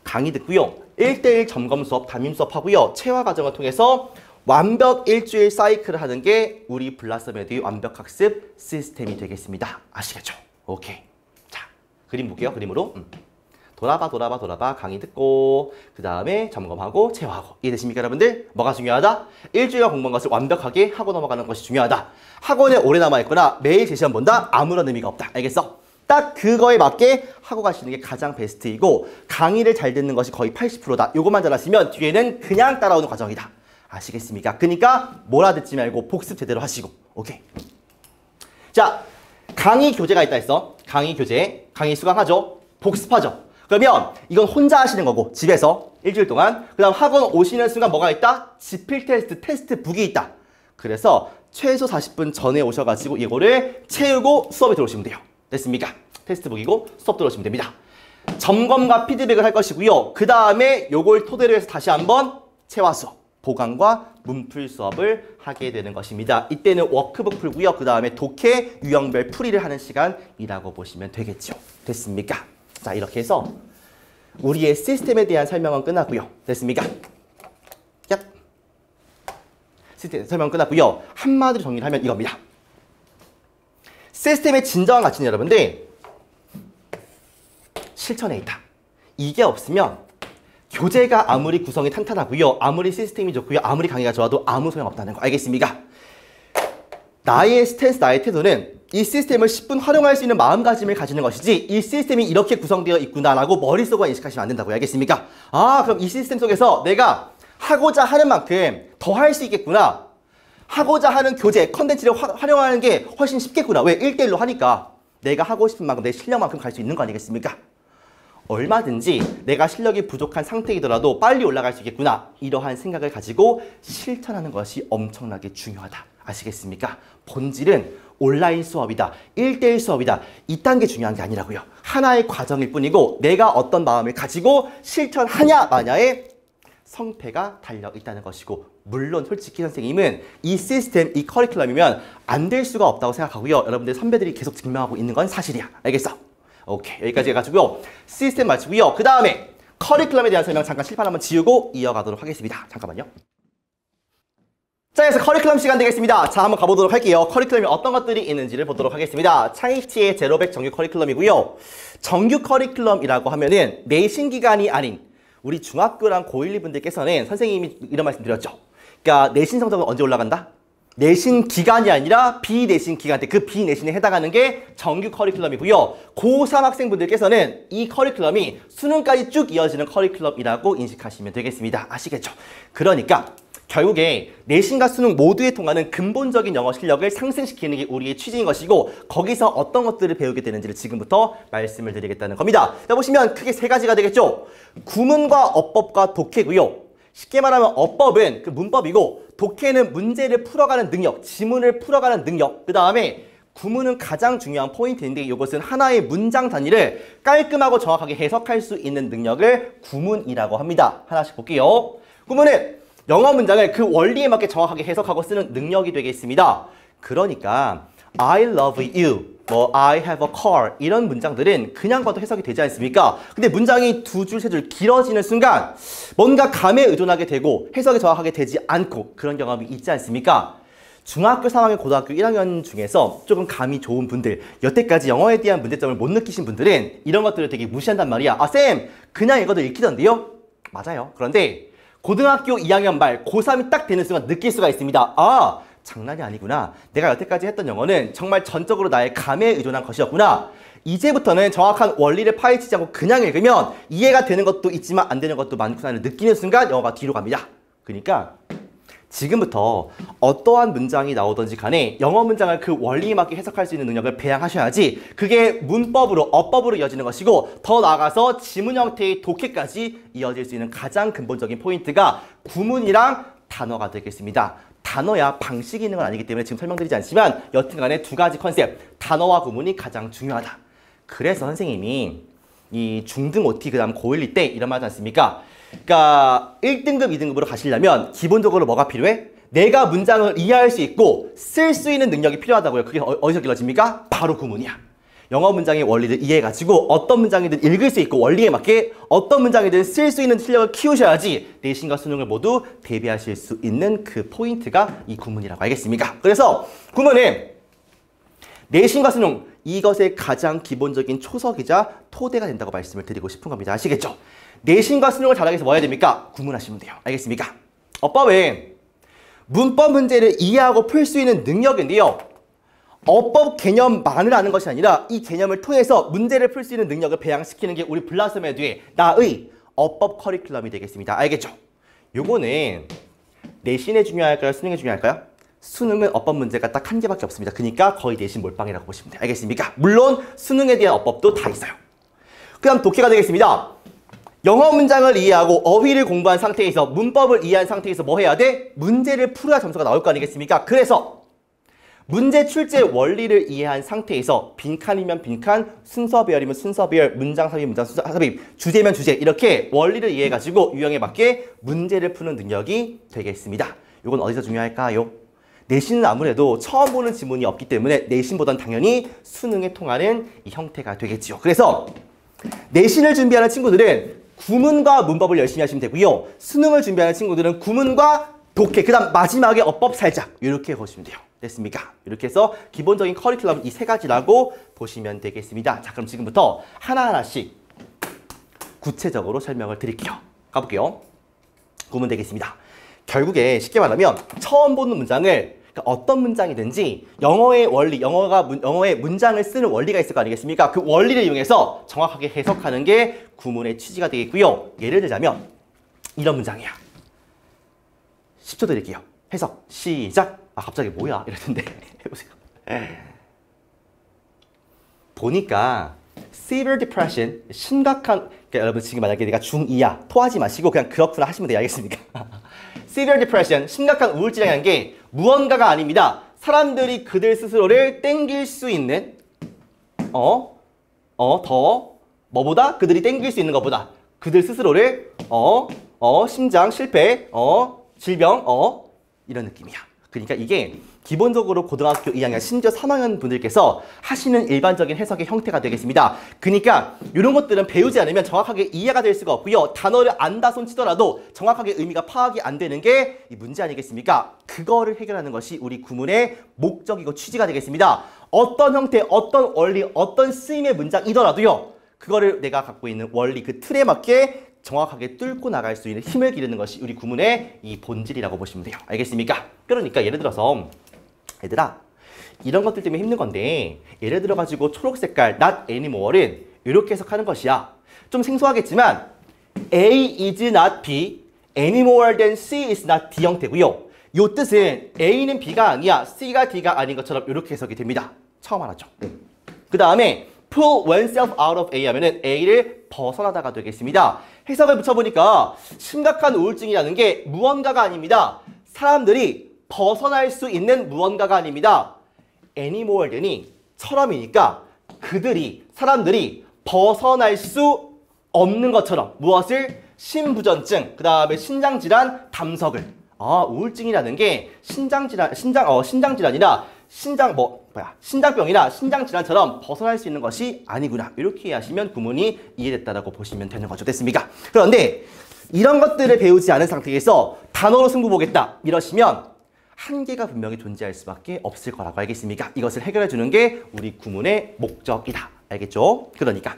강의 듣고요. 1대1 점검 수업, 담임 수업 하고요. 체화 과정을 통해서 완벽 일주일 사이클을 하는 게 우리 블라썸에드의 완벽 학습 시스템이 되겠습니다. 아시겠죠? 오케이. 자, 그림 볼게요. 그림으로. 돌아봐 강의 듣고 그 다음에 점검하고 체화하고. 이해되십니까 여러분들? 뭐가 중요하다? 일주일간 공부한 것을 완벽하게 하고 넘어가는 것이 중요하다. 학원에 오래 남아있거나 매일 제 시험 본다? 아무런 의미가 없다. 알겠어? 딱 그거에 맞게 하고 가시는 게 가장 베스트이고 강의를 잘 듣는 것이 거의 80%다. 요것만 잘하시면 뒤에는 그냥 따라오는 과정이다. 아시겠습니까? 그러니까 몰아듣지 말고 복습 제대로 하시고. 오케이. 자, 강의 교재가 있다 했어. 강의 교재, 강의 수강하죠. 복습하죠. 그러면 이건 혼자 하시는 거고 집에서 일주일 동안. 그 다음 학원 오시는 순간 뭐가 있다? 지필 테스트, 테스트북이 있다. 그래서 최소 40분 전에 오셔가지고 이거를 채우고 수업에 들어오시면 돼요. 됐습니까? 테스트북이고 수업 들어오시면 됩니다. 점검과 피드백을 할 것이고요. 그 다음에 요걸 토대로 해서 다시 한번 체화 수업, 보강과 문풀 수업을 하게 되는 것입니다. 이때는 워크북 풀고요. 그 다음에 독해, 유형별 풀이를 하는 시간이라고 보시면 되겠죠. 됐습니까? 자, 이렇게 해서 우리의 시스템에 대한 설명은 끝났고요. 됐습니까? 얍. 시스템 설명 끝났고요. 한마디로 정리를 하면 이겁니다. 시스템의 진정한 가치는 여러분들 실천에 있다. 이게 없으면 교재가 아무리 구성이 탄탄하고요. 아무리 시스템이 좋고요. 아무리 강의가 좋아도 아무 소용없다는 거 알겠습니까? 나의 스탠스, 나의 태도는 이 시스템을 10분 활용할 수 있는 마음가짐을 가지는 것이지 이 시스템이 이렇게 구성되어 있구나라고 머릿속으로 인식하시면 안 된다고요. 알겠습니까? 아, 그럼 이 시스템 속에서 내가 하고자 하는 만큼 더 할 수 있겠구나. 하고자 하는 교재, 컨텐츠를 활용하는 게 훨씬 쉽겠구나. 왜? 1대1로 하니까 내가 하고 싶은 만큼 내 실력만큼 갈 수 있는 거 아니겠습니까? 얼마든지 내가 실력이 부족한 상태이더라도 빨리 올라갈 수 있겠구나. 이러한 생각을 가지고 실천하는 것이 엄청나게 중요하다. 아시겠습니까? 본질은 온라인 수업이다. 1대1 수업이다. 이딴 게 중요한 게 아니라고요. 하나의 과정일 뿐이고 내가 어떤 마음을 가지고 실천하냐 마냐에 성패가 달려있다는 것이고 물론 솔직히 선생님은 이 시스템, 이 커리큘럼이면 안 될 수가 없다고 생각하고요. 여러분들 선배들이 계속 증명하고 있는 건 사실이야. 알겠어? 오케이. 여기까지 해가지고요. 시스템 마치고요. 그 다음에 커리큘럼에 대한 설명 잠깐 칠판 한번 지우고 이어가도록 하겠습니다. 잠깐만요. 자, 그래서 커리큘럼 시간 되겠습니다. 자, 한번 가보도록 할게요. 커리큘럼이 어떤 것들이 있는지를 보도록 하겠습니다. 창의티의 제로백 정규 커리큘럼이고요. 정규 커리큘럼이라고 하면은 내신 기간이 아닌 우리 중학교랑 고1, 2분들께서는 선생님이 이런 말씀 드렸죠. 그러니까 내신 성적은 언제 올라간다? 내신 기간이 아니라 비내신 기간 때 그 비내신에 해당하는 게 정규 커리큘럼이고요. 고3 학생분들께서는 이 커리큘럼이 수능까지 쭉 이어지는 커리큘럼이라고 인식하시면 되겠습니다. 아시겠죠? 그러니까 결국에 내신과 수능 모두에 통하는 근본적인 영어 실력을 상승시키는 게 우리의 취지인 것이고 거기서 어떤 것들을 배우게 되는지를 지금부터 말씀을 드리겠다는 겁니다. 자, 보시면 크게 세 가지가 되겠죠. 구문과 어법과 독해고요. 쉽게 말하면 어법은 그 문법이고 독해는 문제를 풀어가는 능력, 지문을 풀어가는 능력. 그 다음에 구문은 가장 중요한 포인트인데 이것은 하나의 문장 단위를 깔끔하고 정확하게 해석할 수 있는 능력을 구문이라고 합니다. 하나씩 볼게요. 구문은 영어 문장을 그 원리에 맞게 정확하게 해석하고 쓰는 능력이 되겠습니다. 그러니까 I love you, 뭐 I have a car 이런 문장들은 그냥 봐도 해석이 되지 않습니까? 근데 문장이 두 줄, 세 줄 길어지는 순간 뭔가 감에 의존하게 되고 해석이 정확하게 되지 않고 그런 경험이 있지 않습니까? 중학교 3학년, 고등학교 1학년 중에서 조금 감이 좋은 분들, 여태까지 영어에 대한 문제점을 못 느끼신 분들은 이런 것들을 되게 무시한단 말이야. 아, 쌤, 그냥 이것도 읽히던데요? 맞아요. 그런데 고등학교 2학년 말, 고3이 딱 되는 순간 느낄 수가 있습니다. 아, 장난이 아니구나. 내가 여태까지 했던 영어는 정말 전적으로 나의 감에 의존한 것이었구나. 이제부터는 정확한 원리를 파헤치지 않고 그냥 읽으면 이해가 되는 것도 있지만 안 되는 것도 많구나를 느끼는 순간 영어가 뒤로 갑니다. 그러니까 지금부터 어떠한 문장이 나오든지 간에 영어 문장을 그 원리에 맞게 해석할 수 있는 능력을 배양하셔야지 그게 문법으로, 어법으로 이어지는 것이고 더 나아가서 지문 형태의 독해까지 이어질 수 있는 가장 근본적인 포인트가 구문이랑 단어가 되겠습니다. 단어야 방식이 있는 건 아니기 때문에 지금 설명드리지 않지만 여튼간에 두 가지 컨셉, 단어와 구문이 가장 중요하다. 그래서 선생님이 이 중등 OT 그다음 고1 때 이런 말 하지 않습니까? 그러니까 1등급, 2등급으로 가시려면 기본적으로 뭐가 필요해? 내가 문장을 이해할 수 있고 쓸 수 있는 능력이 필요하다고요. 그게 어디서 길러집니까? 바로 구문이야. 영어 문장의 원리를 이해해가지고 어떤 문장이든 읽을 수 있고 원리에 맞게 어떤 문장이든 쓸 수 있는 실력을 키우셔야지 내신과 수능을 모두 대비하실 수 있는 그 포인트가 이 구문이라고 알겠습니까? 그래서 구문은 내신과 수능 이것의 가장 기본적인 초석이자 토대가 된다고 말씀을 드리고 싶은 겁니다. 아시겠죠? 내신과 수능을 잘하기 위해서 뭐 해야 됩니까? 구문하시면 돼요. 알겠습니까? 어법은 문법 문제를 이해하고 풀 수 있는 능력인데요. 어법 개념만을 아는 것이 아니라 이 개념을 통해서 문제를 풀 수 있는 능력을 배양시키는 게 우리 블라스메드의 나의 어법 커리큘럼이 되겠습니다. 알겠죠? 요거는 내신에 중요할까요? 수능에 중요할까요? 수능은 어법 문제가 딱 한 개밖에 없습니다. 그러니까 거의 내신 몰빵이라고 보시면 돼요. 알겠습니까? 물론 수능에 대한 어법도 다 있어요. 그 다음 독해가 되겠습니다. 영어 문장을 이해하고 어휘를 공부한 상태에서 문법을 이해한 상태에서 뭐 해야 돼? 문제를 풀어야 점수가 나올 거 아니겠습니까? 그래서 문제 출제 원리를 이해한 상태에서 빈칸이면 빈칸, 순서 배열이면 순서 배열, 문장 삽입, 문장 삽입, 주제면 주제 이렇게 원리를 이해해가지고 유형에 맞게 문제를 푸는 능력이 되겠습니다. 이건 어디서 중요할까요? 내신은 아무래도 처음 보는 지문이 없기 때문에 내신보단 당연히 수능에 통하는 이 형태가 되겠죠. 그래서 내신을 준비하는 친구들은 구문과 문법을 열심히 하시면 되고요. 수능을 준비하는 친구들은 구문과 독해, 그 다음 마지막에 어법 살짝 이렇게 보시면 돼요. 됐습니까? 이렇게 해서 기본적인 커리큘럼 이 세 가지라고 보시면 되겠습니다. 자, 그럼 지금부터 하나하나씩 구체적으로 설명을 드릴게요. 가볼게요. 구문 되겠습니다. 결국에 쉽게 말하면 처음 보는 문장을 그러니까 어떤 문장이든지 영어의 원리, 영어의 문장을 쓰는 원리가 있을 거 아니겠습니까? 그 원리를 이용해서 정확하게 해석하는 게 구문의 취지가 되겠고요. 예를 들자면 이런 문장이야. 10초 드릴게요. 해석 시작. 아 갑자기 뭐야 이랬는데 해보세요. 보니까 severe depression 심각한 그러니까 여러분 지금 만약에 내가 중2야 토하지 마시고 그냥 그렇구나 하시면 돼요. 알겠습니까? severe depression 심각한 우울증이라는 게 무언가가 아닙니다. 사람들이 그들 스스로를 땡길 수 있는 더 뭐보다 그들이 땡길 수 있는 것보다 그들 스스로를 심장 실패 질병 이런 느낌이야. 그러니까 이게 기본적으로 고등학교 2학년 심지어 3학년 분들께서 하시는 일반적인 해석의 형태가 되겠습니다. 그러니까 이런 것들은 배우지 않으면 정확하게 이해가 될 수가 없고요. 단어를 안다 손 치더라도 정확하게 의미가 파악이 안 되는 게 이 문제 아니겠습니까? 그거를 해결하는 것이 우리 구문의 목적이고 취지가 되겠습니다. 어떤 형태, 어떤 원리, 어떤 쓰임의 문장이더라도요. 그거를 내가 갖고 있는 원리, 그 틀에 맞게 정확하게 뚫고 나갈 수 있는 힘을 기르는 것이 우리 구문의 이 본질이라고 보시면 돼요. 알겠습니까? 그러니까 예를 들어서 얘들아 이런 것들 때문에 힘든 건데 예를 들어 가지고 초록 색깔 not anymore은 이렇게 해석하는 것이야. 좀 생소하겠지만 A is not B, any more than C is not D 형태고요. 이 뜻은 A는 B가 아니야, C가 D가 아닌 것처럼 이렇게 해석이 됩니다. 처음 알았죠? 그 다음에 pull oneself out of A 하면은 A를 벗어나다가 되겠습니다. 해석을 붙여보니까 심각한 우울증이라는 게 무언가가 아닙니다. 사람들이 벗어날 수 있는 무언가가 아닙니다. any more than이 처럼이니까 사람들이 벗어날 수 없는 것처럼 무엇을? 신부전증, 그 다음에 신장질환, 담석을. 우울증이라는 게 신장질환이나 신장병이나 신장질환처럼 벗어날 수 있는 것이 아니구나. 이렇게 이해하시면 구문이 이해됐다라고 보시면 되는 거죠. 됐습니까? 그런데 이런 것들을 배우지 않은 상태에서 단어로 승부 보겠다 이러시면 한계가 분명히 존재할 수밖에 없을 거라고 알겠습니까? 이것을 해결해 주는 게 우리 구문의 목적이다. 알겠죠? 그러니까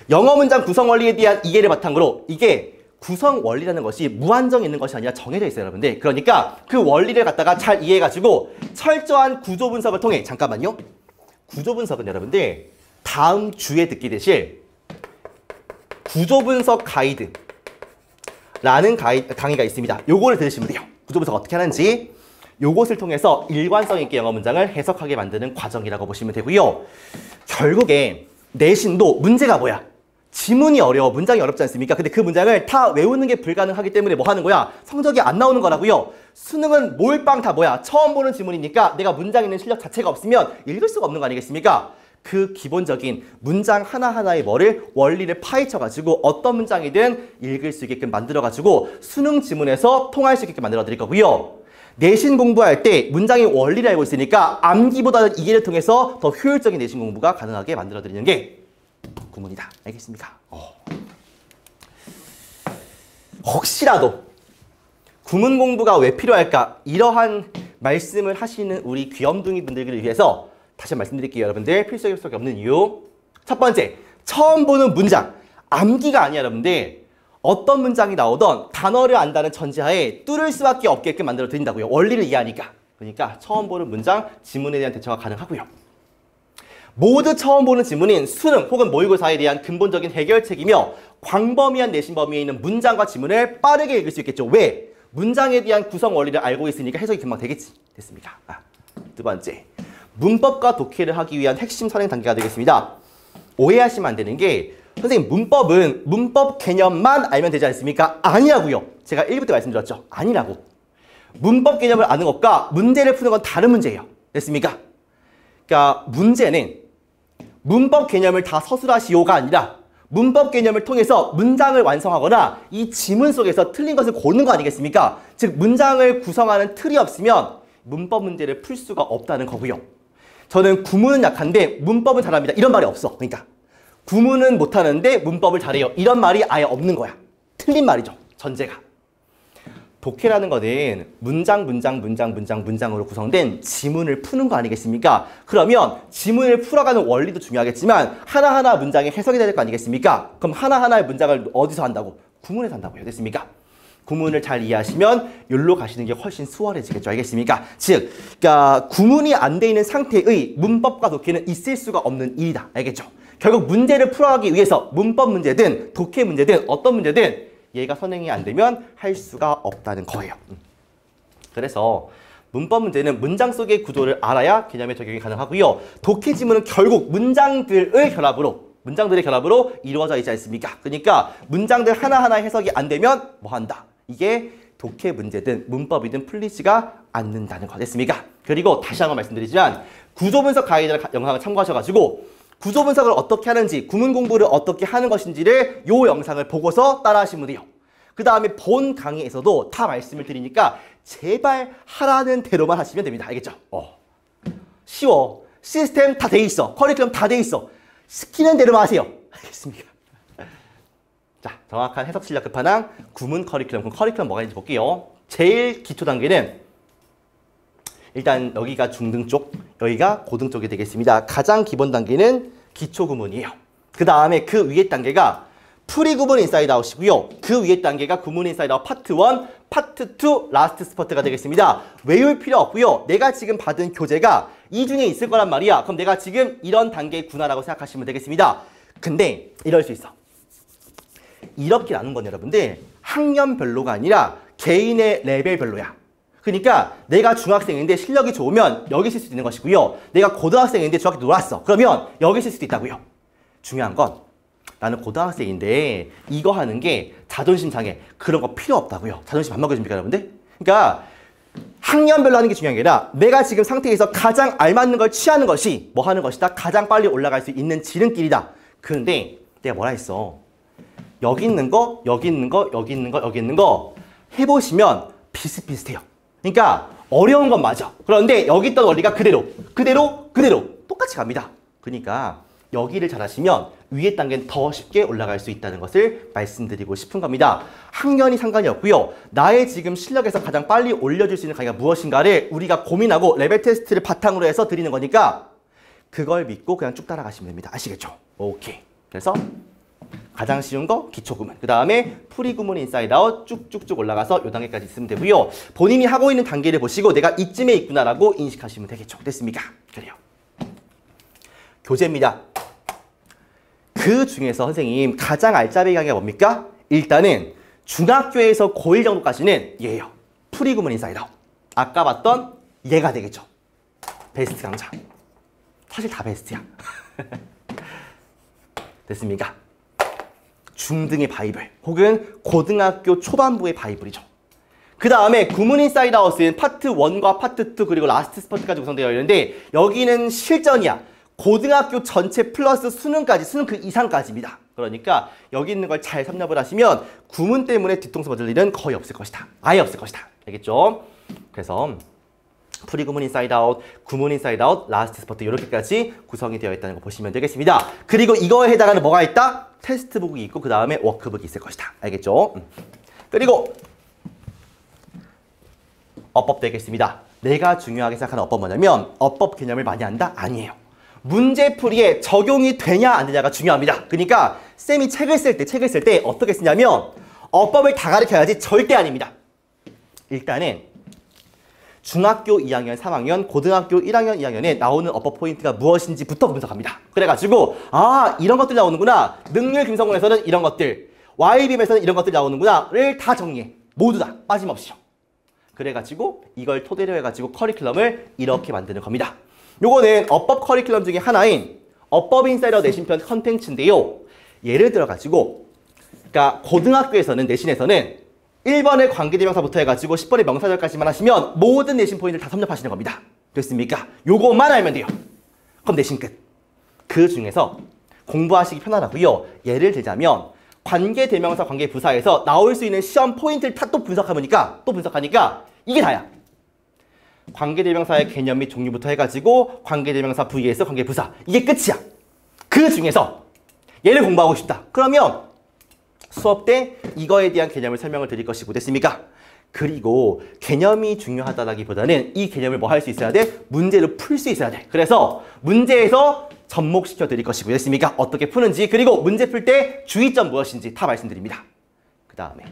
영어 문장 구성 원리에 대한 이해를 바탕으로 이게 구성 원리라는 것이 무한정 있는 것이 아니라 정해져 있어요, 여러분들. 그러니까 그 원리를 갖다가 잘 이해해가지고 철저한 구조 분석을 통해 잠깐만요. 구조 분석은 여러분들 다음 주에 듣게 되실 구조 분석 가이드라는 강의가 있습니다. 요거를 들으시면 돼요. 구조 분석 어떻게 하는지 요것을 통해서 일관성 있게 영어 문장을 해석하게 만드는 과정이라고 보시면 되고요. 결국에 내신도 문제가 뭐야? 지문이 어려워. 문장이 어렵지 않습니까? 근데 그 문장을 다 외우는 게 불가능하기 때문에 뭐 하는 거야? 성적이 안 나오는 거라고요. 수능은 몰빵 다 뭐야? 처음 보는 지문이니까 내가 문장 읽는 실력 자체가 없으면 읽을 수가 없는 거 아니겠습니까? 그 기본적인 문장 하나하나의 원리를 파헤쳐가지고 어떤 문장이든 읽을 수 있게끔 만들어가지고 수능 지문에서 통할 수 있게끔 만들어 드릴 거고요. 내신 공부할 때 문장의 원리를 알고 있으니까 암기보다는 이해를 통해서 더 효율적인 내신 공부가 가능하게 만들어 드리는 게 구문이다. 알겠습니까? 혹시라도 구문 공부가 왜 필요할까? 이러한 말씀을 하시는 우리 귀염둥이 분들을 위해서 다시 한번 말씀드릴게요. 여러분들 필수적일 수밖에 없는 이유. 첫 번째, 처음 보는 문장. 암기가 아니야, 여러분들. 어떤 문장이 나오던 단어를 안다는 전제하에 뚫을 수밖에 없게끔 만들어 드린다고요. 원리를 이해하니까. 그러니까 처음 보는 문장, 지문에 대한 대처가 가능하고요. 모두 처음 보는 지문인 수능 혹은 모의고사에 대한 근본적인 해결책이며 광범위한 내신 범위에 있는 문장과 지문을 빠르게 읽을 수 있겠죠. 왜? 문장에 대한 구성 원리를 알고 있으니까 해석이 금방 되겠지. 됐습니까? 두 번째, 문법과 독해를 하기 위한 핵심 선행 단계가 되겠습니다. 오해하시면 안 되는 게 선생님 문법은 문법 개념만 알면 되지 않습니까? 아니라고요. 제가 1부터 말씀드렸죠. 아니라고. 문법 개념을 아는 것과 문제를 푸는 건 다른 문제예요. 됐습니까? 그러니까 문제는 문법 개념을 다 서술하시오가 아니라 문법 개념을 통해서 문장을 완성하거나 이 지문 속에서 틀린 것을 고르는 거 아니겠습니까? 즉 문장을 구성하는 틀이 없으면 문법 문제를 풀 수가 없다는 거고요. 저는 구문은 약한데 문법은 잘합니다. 이런 말이 없어. 그러니까 구문은 못하는데 문법을 잘해요. 이런 말이 아예 없는 거야. 틀린 말이죠. 전제가. 독해라는 거는 문장으로 구성된 지문을 푸는 거 아니겠습니까? 그러면 지문을 풀어가는 원리도 중요하겠지만 하나하나 문장의 해석이 될 거 아니겠습니까? 그럼 하나하나의 문장을 어디서 한다고? 구문에서 한다고요. 됐습니까? 구문을 잘 이해하시면 여기로 가시는 게 훨씬 수월해지겠죠. 알겠습니까? 즉, 그러니까 구문이 안 돼 있는 상태의 문법과 독해는 있을 수가 없는 일이다. 알겠죠? 결국 문제를 풀어가기 위해서 문법 문제든 독해 문제든 어떤 문제든 얘가 선행이 안 되면 할 수가 없다는 거예요. 그래서 문법 문제는 문장 속의 구조를 알아야 개념의 적용이 가능하고요. 독해 지문은 결국 문장들의 결합으로 이루어져 있지 않습니까? 그러니까 문장들 하나하나 해석이 안 되면 뭐 한다? 이게 독해 문제든 문법이든 풀리지가 않는다는 거 됐습니까? 그리고 다시 한번 말씀드리지만 구조분석 가이드 영상을 참고하셔가지고 구조 분석을 어떻게 하는지, 구문 공부를 어떻게 하는 것인지를 요 영상을 보고서 따라하시면 돼요. 그 다음에 본 강의에서도 다 말씀을 드리니까 제발 하라는 대로만 하시면 됩니다. 알겠죠? 쉬워. 시스템 다 돼 있어. 커리큘럼 다 돼 있어. 시키는 대로만 하세요. 알겠습니까? 자, 정확한 해석 실력 끝판왕 구문 커리큘럼. 그럼 커리큘럼 뭐가 있는지 볼게요. 제일 기초 단계는 일단 여기가 중등 쪽, 여기가 고등 쪽이 되겠습니다. 가장 기본 단계는 기초 구문이에요. 그 다음에 그 위에 단계가 프리 구문 인사이드 아웃이고요. 그 위에 단계가 구문 인사이드 아웃 파트 1, 파트 2, 라스트 스퍼트가 되겠습니다. 외울 필요 없고요. 내가 지금 받은 교재가 이 중에 있을 거란 말이야. 그럼 내가 지금 이런 단계구나라고 생각하시면 되겠습니다. 근데 이럴 수 있어. 이렇게 나눈 건 여러분들 학년별로가 아니라 개인의 레벨별로야. 그러니까 내가 중학생인데 실력이 좋으면 여기 있을 수도 있는 것이고요. 내가 고등학생인데 중학교 놀았어. 그러면 여기 있을 수도 있다고요. 중요한 건 나는 고등학생인데 이거 하는 게 자존심 상해. 그런 거 필요 없다고요. 자존심 안 먹여줍니까 여러분들? 그러니까 학년별로 하는 게 중요한 게 아니라 내가 지금 상태에서 가장 알맞는 걸 취하는 것이 뭐 하는 것이다? 가장 빨리 올라갈 수 있는 지름길이다. 그런데 내가 뭐라 했어? 여기 있는 거, 여기 있는 거, 여기 있는 거, 여기 있는 거 해보시면 비슷비슷해요. 그러니까 어려운 건 맞아. 그런데 여기 있던 원리가 그대로 똑같이 갑니다. 그러니까 여기를 잘하시면 위에 단계는 더 쉽게 올라갈 수 있다는 것을 말씀드리고 싶은 겁니다. 학년이 상관이 없고요. 나의 지금 실력에서 가장 빨리 올려줄 수 있는 강의가 무엇인가를 우리가 고민하고 레벨 테스트를 바탕으로 해서 드리는 거니까 그걸 믿고 그냥 쭉 따라가시면 됩니다. 아시겠죠? 오케이. 그래서 가장 쉬운 거 기초 구문, 그 다음에 프리 구문 인사이드 아웃 쭉쭉쭉 올라가서 요 단계까지 있으면 되고요. 본인이 하고 있는 단계를 보시고 내가 이쯤에 있구나라고 인식하시면 되겠죠. 됐습니까? 그래요. 교재입니다. 그 중에서 선생님 가장 알짜배기 강의가 뭡니까? 일단은 중학교에서 고1 정도까지는 얘예요. 프리 구문 인사이드 아웃. 아까 봤던 얘가 되겠죠. 베스트 강좌. 사실 다 베스트야. 됐습니까? 중등의 바이블 혹은 고등학교 초반부의 바이블이죠. 그 다음에 구문 인사이드 아웃은 파트 1과 파트 2 그리고 라스트 스퍼트까지 구성되어 있는데 여기는 실전이야. 고등학교 전체 플러스 수능까지, 수능 그 이상까지입니다. 그러니까 여기 있는 걸 잘 섭렵을 하시면 구문 때문에 뒤통수 맞을 일은 거의 없을 것이다. 아예 없을 것이다. 알겠죠? 그래서 프리구문 인사이드 아웃, 구문 인사이드 아웃, 라스트 스퍼트 이렇게까지 구성이 되어 있다는 거 보시면 되겠습니다. 그리고 이거에 해당하는 뭐가 있다? 테스트북이 있고 그 다음에 워크북이 있을 것이다. 알겠죠? 그리고 어법 되겠습니다. 내가 중요하게 생각하는 어법 뭐냐면 어법 개념을 많이 한다? 아니에요. 문제풀이에 적용이 되냐 안 되냐가 중요합니다. 그러니까 쌤이 책을 쓸 때 어떻게 쓰냐면 어법을 다 가르쳐야지 절대 아닙니다. 일단은 중학교 2학년, 3학년, 고등학교 1학년, 2학년에 나오는 어법 포인트가 무엇인지부터 분석합니다. 그래가지고 아 이런 것들 나오는구나. 능률 김성훈에서는 이런 것들, YBM에서는 이런 것들 나오는구나를 다 정리해. 모두 다 빠짐없이요. 그래가지고 이걸 토대로 해가지고 커리큘럼을 이렇게 만드는 겁니다. 요거는 어법 커리큘럼 중에 하나인 어법 인사이더 내신편 컨텐츠인데요. 예를 들어가지고 그러니까 고등학교에서는 내신에서는 1번에 관계대명사부터 해가지고 10번에 명사절까지만 하시면 모든 내신 포인트를 다 섭렵하시는 겁니다. 됐습니까? 요것만 알면 돼요. 그럼 내신 끝. 그 중에서 공부하시기 편하라고요. 예를 들자면 관계대명사, 관계부사에서 나올 수 있는 시험 포인트를 다 또 분석하니까 이게 다야. 관계대명사의 개념 및 종류부터 해가지고 관계대명사 vs 관계부사. 이게 끝이야. 그 중에서 얘를 공부하고 싶다. 그러면 수업 때 이거에 대한 개념을 설명을 드릴 것이고 됐습니까? 그리고 개념이 중요하다기보다는 이 개념을 뭐 할 수 있어야 돼? 문제를 풀 수 있어야 돼. 그래서 문제에서 접목시켜 드릴 것이고 됐습니까? 어떻게 푸는지 그리고 문제 풀 때 주의점 무엇인지 다 말씀드립니다. 그 다음에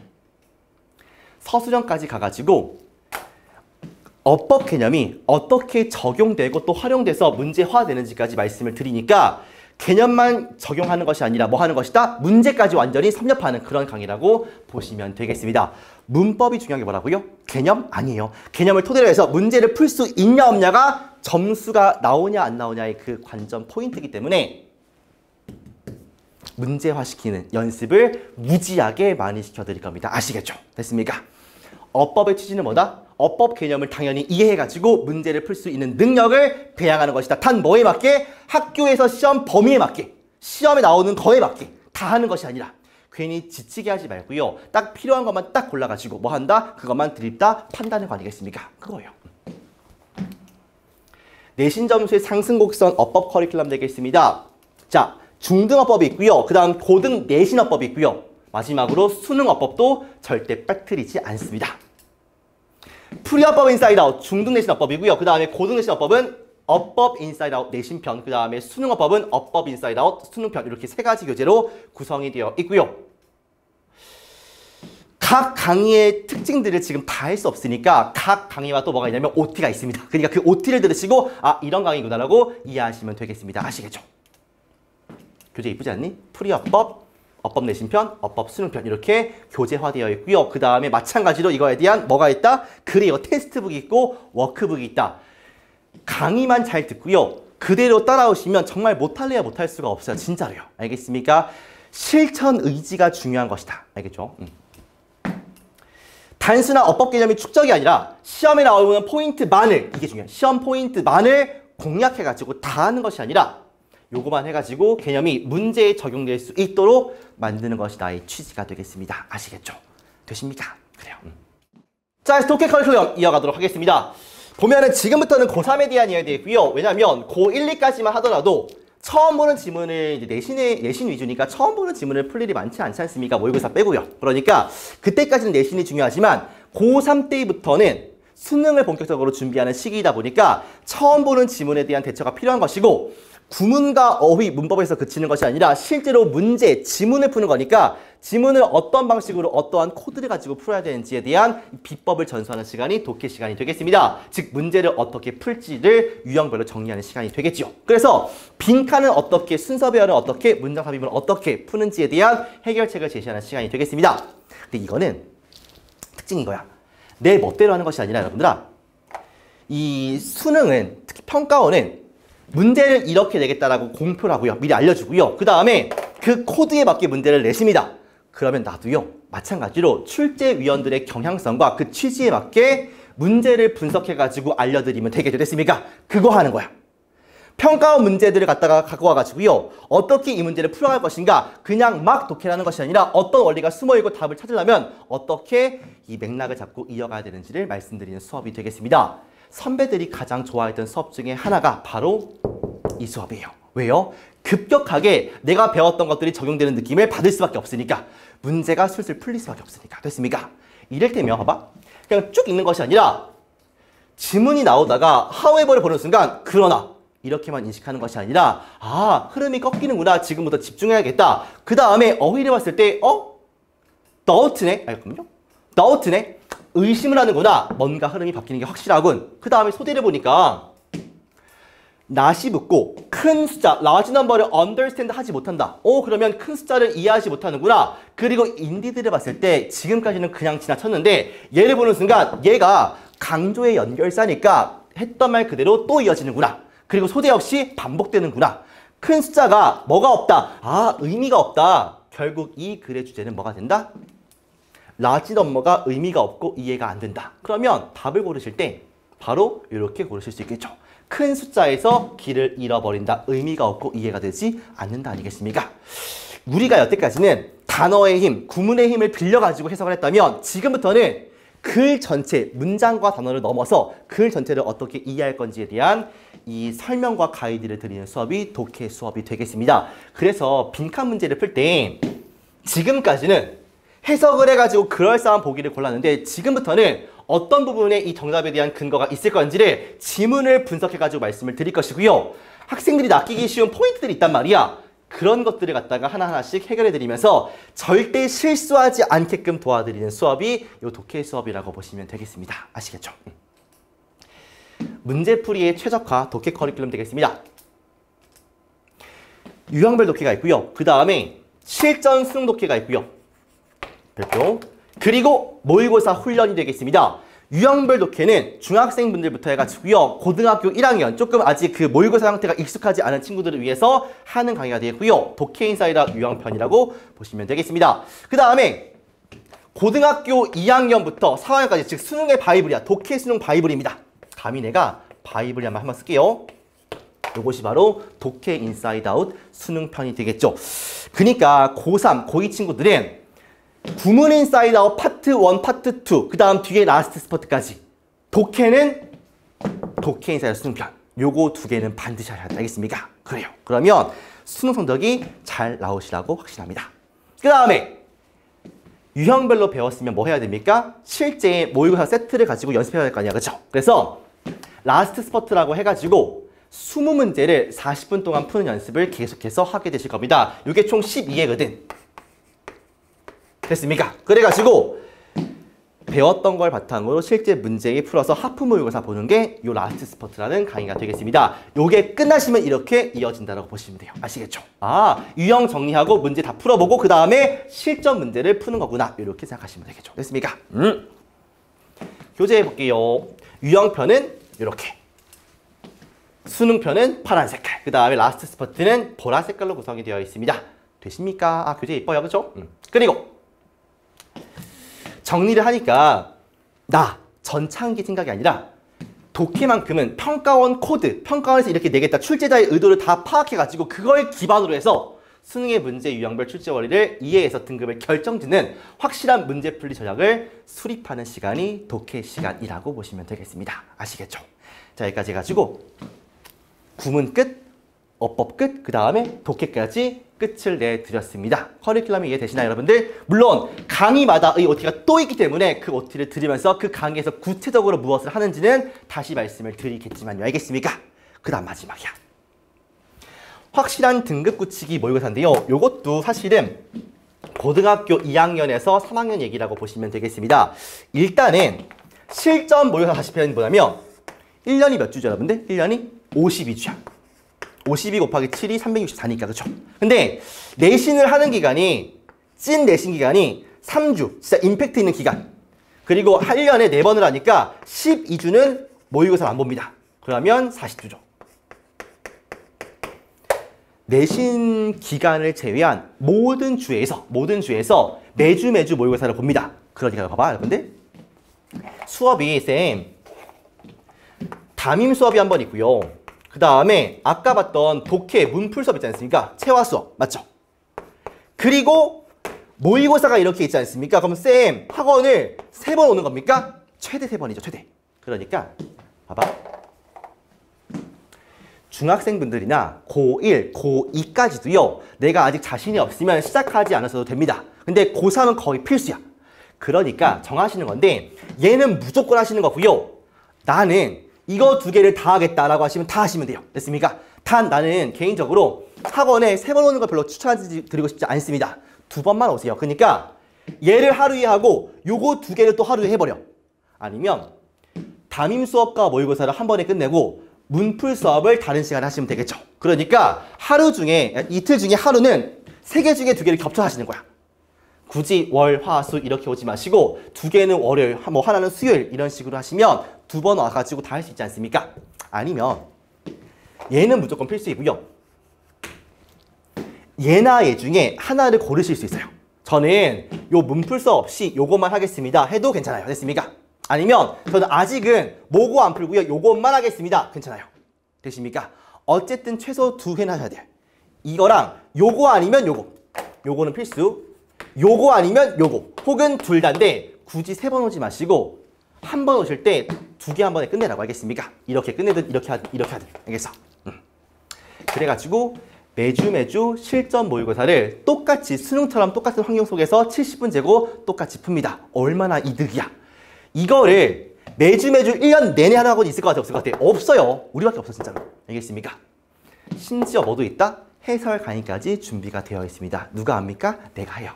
서술형까지 가가지고 어법 개념이 어떻게 적용되고 또 활용돼서 문제화되는지까지 말씀을 드리니까 개념만 적용하는 것이 아니라 뭐 하는 것이다? 문제까지 완전히 섭렵하는 그런 강의라고 보시면 되겠습니다. 문법이 중요한 게 뭐라고요? 개념? 아니에요. 개념을 토대로 해서 문제를 풀 수 있냐 없냐가 점수가 나오냐 안 나오냐의 그 관전 포인트이기 때문에 문제화시키는 연습을 무지하게 많이 시켜드릴 겁니다. 아시겠죠? 됐습니까? 어법의 취지는 뭐다? 어법 개념을 당연히 이해해가지고 문제를 풀 수 있는 능력을 배양하는 것이다. 단 뭐에 맞게? 학교에서 시험 범위에 맞게, 시험에 나오는 거에 맞게 다 하는 것이 아니라 괜히 지치게 하지 말고요. 딱 필요한 것만 딱 골라가지고 뭐 한다? 그것만 드립다 판단의 거 아니겠습니까? 그거예요. 내신 점수의 상승 곡선 어법 커리큘럼 되겠습니다. 자, 중등어법이 있고요. 그 다음 고등 내신어법이 있고요. 마지막으로 수능어법도 절대 빠뜨리지 않습니다. 프리어법 인사이드 아웃 중등 내신 어법이고요. 그 다음에 고등 내신 어법은 어법 인사이드 아웃 내신편, 그 다음에 수능 어법은 어법 인사이드 아웃 수능편 이렇게 세 가지 교재로 구성이 되어 있고요. 각 강의의 특징들을 지금 다 할 수 없으니까 각 강의와 또 뭐가 있냐면 OT가 있습니다. 그러니까 그 OT를 들으시고 아 이런 강의구나라고 이해하시면 되겠습니다. 아시겠죠? 교재 이쁘지 않니? 프리어법 어법 내신편, 어법 수능편 이렇게 교재화되어 있고요. 그 다음에 마찬가지로 이거에 대한 뭐가 있다? 그래요. 테스트북이 있고 워크북이 있다. 강의만 잘 듣고요. 그대로 따라오시면 정말 못할래야 못할 수가 없어요. 진짜로요. 알겠습니까? 실천 의지가 중요한 것이다. 알겠죠? 단순한 어법 개념이 축적이 아니라 시험에 나오는 포인트만을, 이게 중요해요. 시험 포인트만을 공략해가지고 다 하는 것이 아니라 요거만 해가지고 개념이 문제에 적용될 수 있도록 만드는 것이 나의 취지가 되겠습니다. 아시겠죠? 되십니까? 그래요. 자, 토끼 커리큘럼 이어가도록 하겠습니다. 보면은 지금부터는 고3에 대한 이야기 되고요. 왜냐면 고1, 2까지만 하더라도 처음 보는 지문을 이제 내신 위주니까 처음 보는 지문을 풀 일이 많지 않지 않습니까? 모의고사 빼고요. 그러니까 그때까지는 내신이 중요하지만 고3 때부터는 수능을 본격적으로 준비하는 시기이다 보니까 처음 보는 지문에 대한 대처가 필요한 것이고 구문과 어휘, 문법에서 그치는 것이 아니라 실제로 문제, 지문을 푸는 거니까 지문을 어떤 방식으로 어떠한 코드를 가지고 풀어야 되는지에 대한 비법을 전수하는 시간이 독해 시간이 되겠습니다. 즉 문제를 어떻게 풀지를 유형별로 정리하는 시간이 되겠죠. 그래서 빈칸은 어떻게, 순서 배열은 어떻게, 문장 삽입은 어떻게 푸는지에 대한 해결책을 제시하는 시간이 되겠습니다. 근데 이거는 특징인 거야. 내 멋대로 하는 것이 아니라 여러분들아, 이 수능은, 특히 평가원은 문제를 이렇게 내겠다라고 공표를 하고요. 미리 알려주고요. 그 다음에 그 코드에 맞게 문제를 내십니다. 그러면 나도요. 마찬가지로 출제위원들의 경향성과 그 취지에 맞게 문제를 분석해가지고 알려드리면 되겠죠. 됐습니까? 그거 하는 거야. 평가원 문제들을 갖다가 갖고 와가지고요. 어떻게 이 문제를 풀어갈 것인가. 그냥 막 독해라는 것이 아니라 어떤 원리가 숨어있고 답을 찾으려면 어떻게 이 맥락을 잡고 이어가야 되는지를 말씀드리는 수업이 되겠습니다. 선배들이 가장 좋아했던 수업 중에 하나가 바로 이 수업이에요. 왜요? 급격하게 내가 배웠던 것들이 적용되는 느낌을 받을 수밖에 없으니까. 문제가 술술 풀릴 수밖에 없으니까. 됐습니까? 이를테면 봐봐. 그냥 쭉 읽는 것이 아니라 지문이 나오다가 however를 보는 순간 그러나 이렇게만 인식하는 것이 아니라 아 흐름이 꺾이는구나. 지금부터 집중해야겠다. 그 다음에 어휘를 봤을 때 doubt네? 잠깐만요. doubt네? 의심을 하는구나. 뭔가 흐름이 바뀌는 게 확실하군. 그 다음에 소리를 보니까 not이 붙고 큰 숫자, large number를 understand 하지 못한다. 그러면 큰 숫자를 이해하지 못하는구나. 그리고 indeed를 봤을 때 지금까지는 그냥 지나쳤는데 얘를 보는 순간 얘가 강조의 연결사니까 했던 말 그대로 또 이어지는구나. 그리고 소대 역시 반복되는구나. 큰 숫자가 뭐가 없다. 의미가 없다. 결국 이 글의 주제는 뭐가 된다? large number가 의미가 없고 이해가 안 된다. 그러면 답을 고르실 때 바로 이렇게 고르실 수 있겠죠. 큰 숫자에서 길을 잃어버린다. 의미가 없고 이해가 되지 않는다 아니겠습니까? 우리가 여태까지는 단어의 힘, 구문의 힘을 빌려가지고 해석을 했다면 지금부터는 글 전체, 문장과 단어를 넘어서 글 전체를 어떻게 이해할 건지에 대한 이 설명과 가이드를 드리는 수업이 독해 수업이 되겠습니다. 그래서 빈칸 문제를 풀 때 지금까지는 해석을 해가지고 그럴싸한 보기를 골랐는데 지금부터는 어떤 부분에 이 정답에 대한 근거가 있을 건지를 지문을 분석해가지고 말씀을 드릴 것이고요. 학생들이 낚이기 쉬운 포인트들이 있단 말이야. 그런 것들을 갖다가 하나하나씩 해결해드리면서 절대 실수하지 않게끔 도와드리는 수업이 이 독해 수업이라고 보시면 되겠습니다. 아시겠죠? 문제풀이의 최적화 독해 커리큘럼 되겠습니다. 유형별 독해가 있고요. 그 다음에 실전 수능 독해가 있고요. 별표. 그리고 모의고사 훈련이 되겠습니다. 유형별 독해는 중학생분들부터 해가지고요. 고등학교 1학년 조금 아직 그 모의고사 형태가 익숙하지 않은 친구들을 위해서 하는 강의가 되겠고요. 독해 인사이다 유형편이라고 보시면 되겠습니다. 그 다음에 고등학교 2학년부터 4학년까지 즉 수능의 바이블이야. 독해 수능 바이블입니다. 감히 내가 바이블이 한번 쓸게요. 이것이 바로 독해 인사이드 아웃 수능편이 되겠죠. 그러니까 고3, 고2 친구들은 구문 인사이드 아웃 파트 1, 파트 2, 그 다음 뒤에 라스트 스퍼트까지 독해는 독해 인사이드 아웃 수능편 요거 두 개는 반드시 하셔야 되겠습니까? 그래요. 그러면 수능 성적이 잘 나오시라고 확신합니다. 그 다음에 유형별로 배웠으면 뭐 해야 됩니까? 실제 모의고사 세트를 가지고 연습해야 될 거 아니야. 그렇죠? 그래서 라스트 스퍼트라고 해가지고 20문제를 40분 동안 푸는 연습을 계속해서 하게 되실 겁니다. 이게 총 12개거든. 됐습니까? 그래가지고 배웠던 걸 바탕으로 실제 문제에 풀어서 하프 모의고사 보는 게 이 라스트 스퍼트라는 강의가 되겠습니다. 요게 끝나시면 이렇게 이어진다고 보시면 돼요. 아시겠죠? 유형 정리하고 문제 다 풀어보고 그 다음에 실전 문제를 푸는 거구나. 이렇게 생각하시면 되겠죠. 됐습니까? 교재해 볼게요. 유형편은 이렇게. 수능편은 파란 색깔. 그 다음에 라스트 스퍼트는 보라 색깔로 구성이 되어 있습니다. 되십니까? 교재 예뻐요. 그죠? 그리고 정리를 하니까 나 전창기 생각이 아니라 독해만큼은 평가원 코드, 평가원에서 이렇게 내겠다 출제자의 의도를 다 파악해가지고 그걸 기반으로 해서 수능의 문제 유형별 출제 원리를 이해해서 등급을 결정짓는 확실한 문제풀이 전략을 수립하는 시간이 독해 시간이라고 보시면 되겠습니다. 아시겠죠? 자, 여기까지 해가지고 구문 끝, 어법 끝, 그 다음에 독해까지 끝을 내드렸습니다. 커리큘럼이 이해되시나요, 여러분들? 물론 강의마다의 OT가 또 있기 때문에 그 OT를 들으면서 그 강의에서 구체적으로 무엇을 하는지는 다시 말씀을 드리겠지만요. 알겠습니까? 그 다음 마지막이야. 확실한 등급 굳히기 모의고사인데요. 이것도 사실은 고등학교 2학년에서 3학년 얘기라고 보시면 되겠습니다. 일단은 실전 모의고사 40편이 뭐냐면 1년이 몇 주죠, 여러분들? 1년이 52주야. 52 곱하기 7이 364니까, 그쵸? 근데 내신을 하는 기간이, 찐 내신 기간이 3주, 진짜 임팩트 있는 기간. 그리고 1년에 4번을 하니까 12주는 모의고사를 안 봅니다. 그러면 40주죠. 내신 기간을 제외한 모든 주에서 매주 모의고사를 봅니다. 그러니까 봐봐 여러분들. 수업이 쌤 담임 수업이 한 번 있고요. 그 다음에 아까 봤던 독해 문풀 수업 있지 않습니까? 체화 수업 맞죠? 그리고 모의고사가 이렇게 있지 않습니까? 그럼 쌤 학원을 3번 오는 겁니까? 최대 3번이죠. 최대. 그러니까 봐봐. 중학생분들이나 고1, 고2까지도요. 내가 아직 자신이 없으면 시작하지 않았어도 됩니다. 근데 고3은 거의 필수야. 그러니까 정하시는 건데 얘는 무조건 하시는 거고요. 나는 이거 2개를 다 하겠다라고 하시면 다 하시면 돼요. 됐습니까? 단 나는 개인적으로 학원에 3번 오는 거 별로 추천드리고 싶지 않습니다. 2번만 오세요. 그러니까 얘를 하루에 하고 요거 2개를 또 하루에 해버려. 아니면 담임 수업과 모의고사를 한 번에 끝내고 문풀 수업을 다른 시간에 하시면 되겠죠. 그러니까 하루 중에 이틀 중에 하루는 3개 중에 2개를 겹쳐 하시는 거야. 굳이 월, 화, 수 이렇게 오지 마시고 2개는 월요일, 뭐 하나는 수요일 이런 식으로 하시면 2번 와가지고 다 할 수 있지 않습니까? 아니면 얘는 무조건 필수이고요. 얘나 얘 중에 하나를 고르실 수 있어요. 저는 요 문풀 수업 없이 요것만 하겠습니다 해도 괜찮아요. 됐습니까? 아니면 저는 아직은 뭐고 안 풀고요. 요것만 하겠습니다. 괜찮아요. 되십니까? 어쨌든 최소 2개는 하셔야 돼요. 이거랑 요거 아니면 요거. 요거는 필수. 요거 아니면 요거. 혹은 둘 다인데 굳이 3번 오지 마시고 한 번 오실 때 2개 한 번에 끝내라고 알겠습니까? 이렇게 끝내든 이렇게 하든. 알겠어? 그래가지고 매주 실전 모의고사를 똑같이 수능처럼 똑같은 환경 속에서 70분 재고 똑같이 풉니다. 얼마나 이득이야. 이거를 매주 1년 내내 하는 학원이 있을 것 같아요? 없을 것 같아요? 없어요. 우리밖에 없어 진짜로. 알겠습니까? 심지어 뭐도 있다? 해설 강의까지 준비가 되어 있습니다. 누가 합니까? 내가 해요.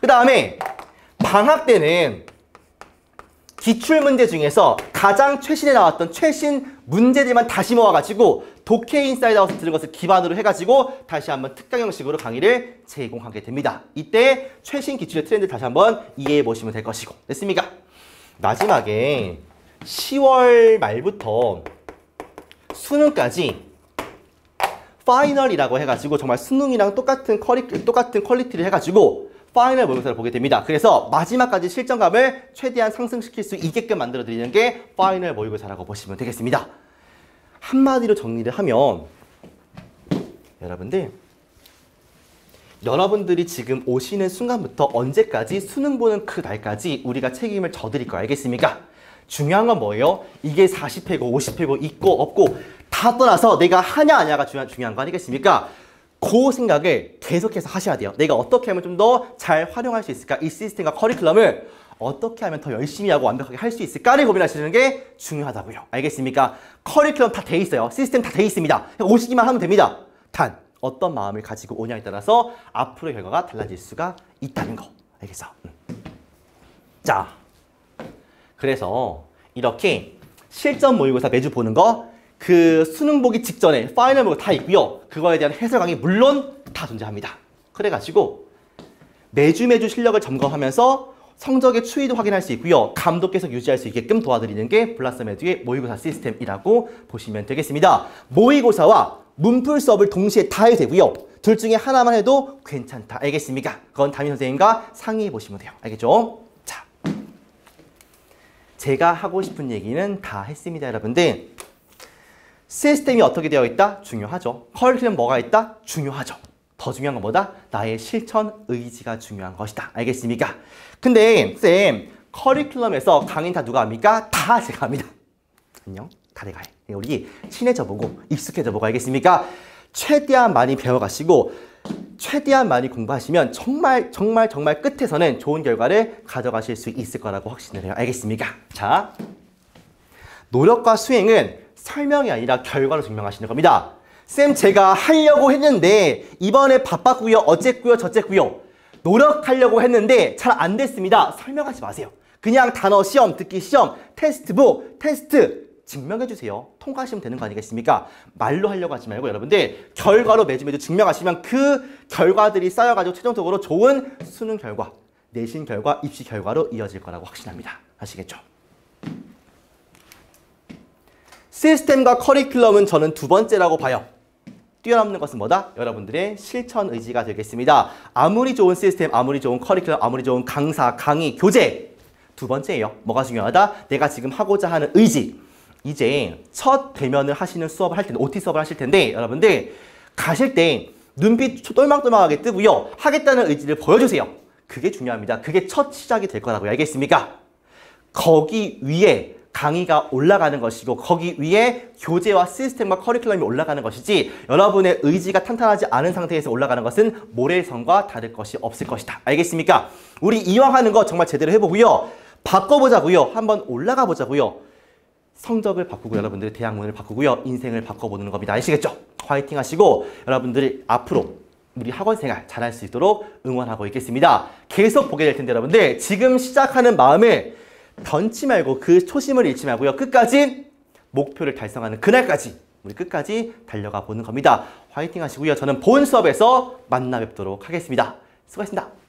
그 다음에 방학 때는 기출문제 중에서 가장 최신에 나왔던 최신 문제들만 다시 모아가지고 독해 인사이드 아웃을 들은 것을 기반으로 해가지고 다시 한번 특강 형식으로 강의를 제공하게 됩니다. 이때 최신 기출의 트렌드 다시 한번 이해해 보시면 될 것이고. 됐습니까? 마지막에 10월 말부터 수능까지 파이널이라고 해가지고 정말 수능이랑 똑같은 퀄리티를 해가지고 파이널 모의고사를 보게 됩니다. 그래서 마지막까지 실전감을 최대한 상승시킬 수 있게끔 만들어드리는 게 파이널 모의고사라고 보시면 되겠습니다. 한마디로 정리를 하면 여러분들이 지금 오시는 순간부터 언제까지 수능 보는 그 날까지 우리가 책임을 져드릴 거 알겠습니까? 중요한 건 뭐예요? 이게 40회고 50회고 있고 없고 다 떠나서 내가 하냐 안 하냐가 중요한 거 아니겠습니까? 그 생각을 계속해서 하셔야 돼요. 내가 어떻게 하면 좀 더 잘 활용할 수 있을까? 이 시스템과 커리큘럼을 어떻게 하면 더 열심히 하고 완벽하게 할 수 있을까를 고민하시는 게 중요하다고요. 알겠습니까? 커리큘럼 다 돼 있어요. 시스템 다 돼 있습니다. 오시기만 하면 됩니다. 단 어떤 마음을 가지고 오냐에 따라서 앞으로의 결과가 달라질 수가 있다는 거. 알겠어? 자, 그래서 이렇게 실전 모의고사 매주 보는 거 그 수능 보기 직전에 파이널 모의고사 다 있고요. 그거에 대한 해설 강의 물론 다 존재합니다. 그래가지고 매주 실력을 점검하면서 성적의 추이도 확인할 수 있고요. 감도 계속 유지할 수 있게끔 도와드리는 게 블라썸에듀의 모의고사 시스템이라고 보시면 되겠습니다. 모의고사와 문풀 수업을 동시에 다 해도 되고요. 둘 중에 하나만 해도 괜찮다. 알겠습니까? 그건 담임 선생님과 상의해 보시면 돼요. 알겠죠? 자, 제가 하고 싶은 얘기는 다 했습니다, 여러분들. 시스템이 어떻게 되어 있다? 중요하죠. 커리큘럼 뭐가 있다? 중요하죠. 더 중요한 건 뭐다? 나의 실천 의지가 중요한 것이다. 알겠습니까? 근데 쌤, 커리큘럼에서 강의는 다 누가 합니까? 다 제가 합니다. 안녕? 다 내가 해. 우리 친해져 보고 익숙해져 보고 알겠습니까? 최대한 많이 배워가시고 최대한 많이 공부하시면 정말 끝에서는 좋은 결과를 가져가실 수 있을 거라고 확신을 해요. 알겠습니까? 자, 노력과 수행은 설명이 아니라 결과로 증명하시는 겁니다. 쌤, 제가 하려고 했는데 이번에 바빴고요. 어쨌고요. 저쨌고요. 노력하려고 했는데 잘 안 됐습니다. 설명하지 마세요. 그냥 단어 시험, 듣기 시험, 테스트북, 테스트 증명해 주세요. 통과하시면 되는 거 아니겠습니까? 말로 하려고 하지 말고 여러분들 결과로 매주 증명하시면 그 결과들이 쌓여가지고 최종적으로 좋은 수능 결과, 내신 결과, 입시 결과로 이어질 거라고 확신합니다. 아시겠죠? 시스템과 커리큘럼은 저는 두 번째라고 봐요. 뛰어넘는 것은 뭐다? 여러분들의 실천 의지가 되겠습니다. 아무리 좋은 시스템, 아무리 좋은 커리큘럼, 아무리 좋은 강사, 강의, 교재. 두 번째예요. 뭐가 중요하다? 내가 지금 하고자 하는 의지. 이제 첫 대면을 하시는 수업을 할 텐데, OT 수업을 하실 텐데 여러분들 가실 때 눈빛 똘망똘망하게 뜨고요. 하겠다는 의지를 보여주세요. 그게 중요합니다. 그게 첫 시작이 될 거라고요. 알겠습니까? 거기 위에 강의가 올라가는 것이고 거기 위에 교재와 시스템과 커리큘럼이 올라가는 것이지 여러분의 의지가 탄탄하지 않은 상태에서 올라가는 것은 모래성과 다를 것이 없을 것이다. 알겠습니까? 우리 이왕 하는 거 정말 제대로 해보고요. 바꿔보자고요. 한번 올라가 보자고요. 성적을 바꾸고 여러분들의 대학문을 바꾸고요. 인생을 바꿔보는 겁니다. 아시겠죠? 화이팅 하시고 여러분들이 앞으로 우리 학원생활 잘할 수 있도록 응원하고 있겠습니다. 계속 보게 될 텐데 여러분들 지금 시작하는 마음을 던지 말고 그 초심을 잃지 말고요. 끝까지 목표를 달성하는 그날까지 우리 끝까지 달려가 보는 겁니다. 화이팅 하시고요. 저는 본 수업에서 만나 뵙도록 하겠습니다. 수고하셨습니다.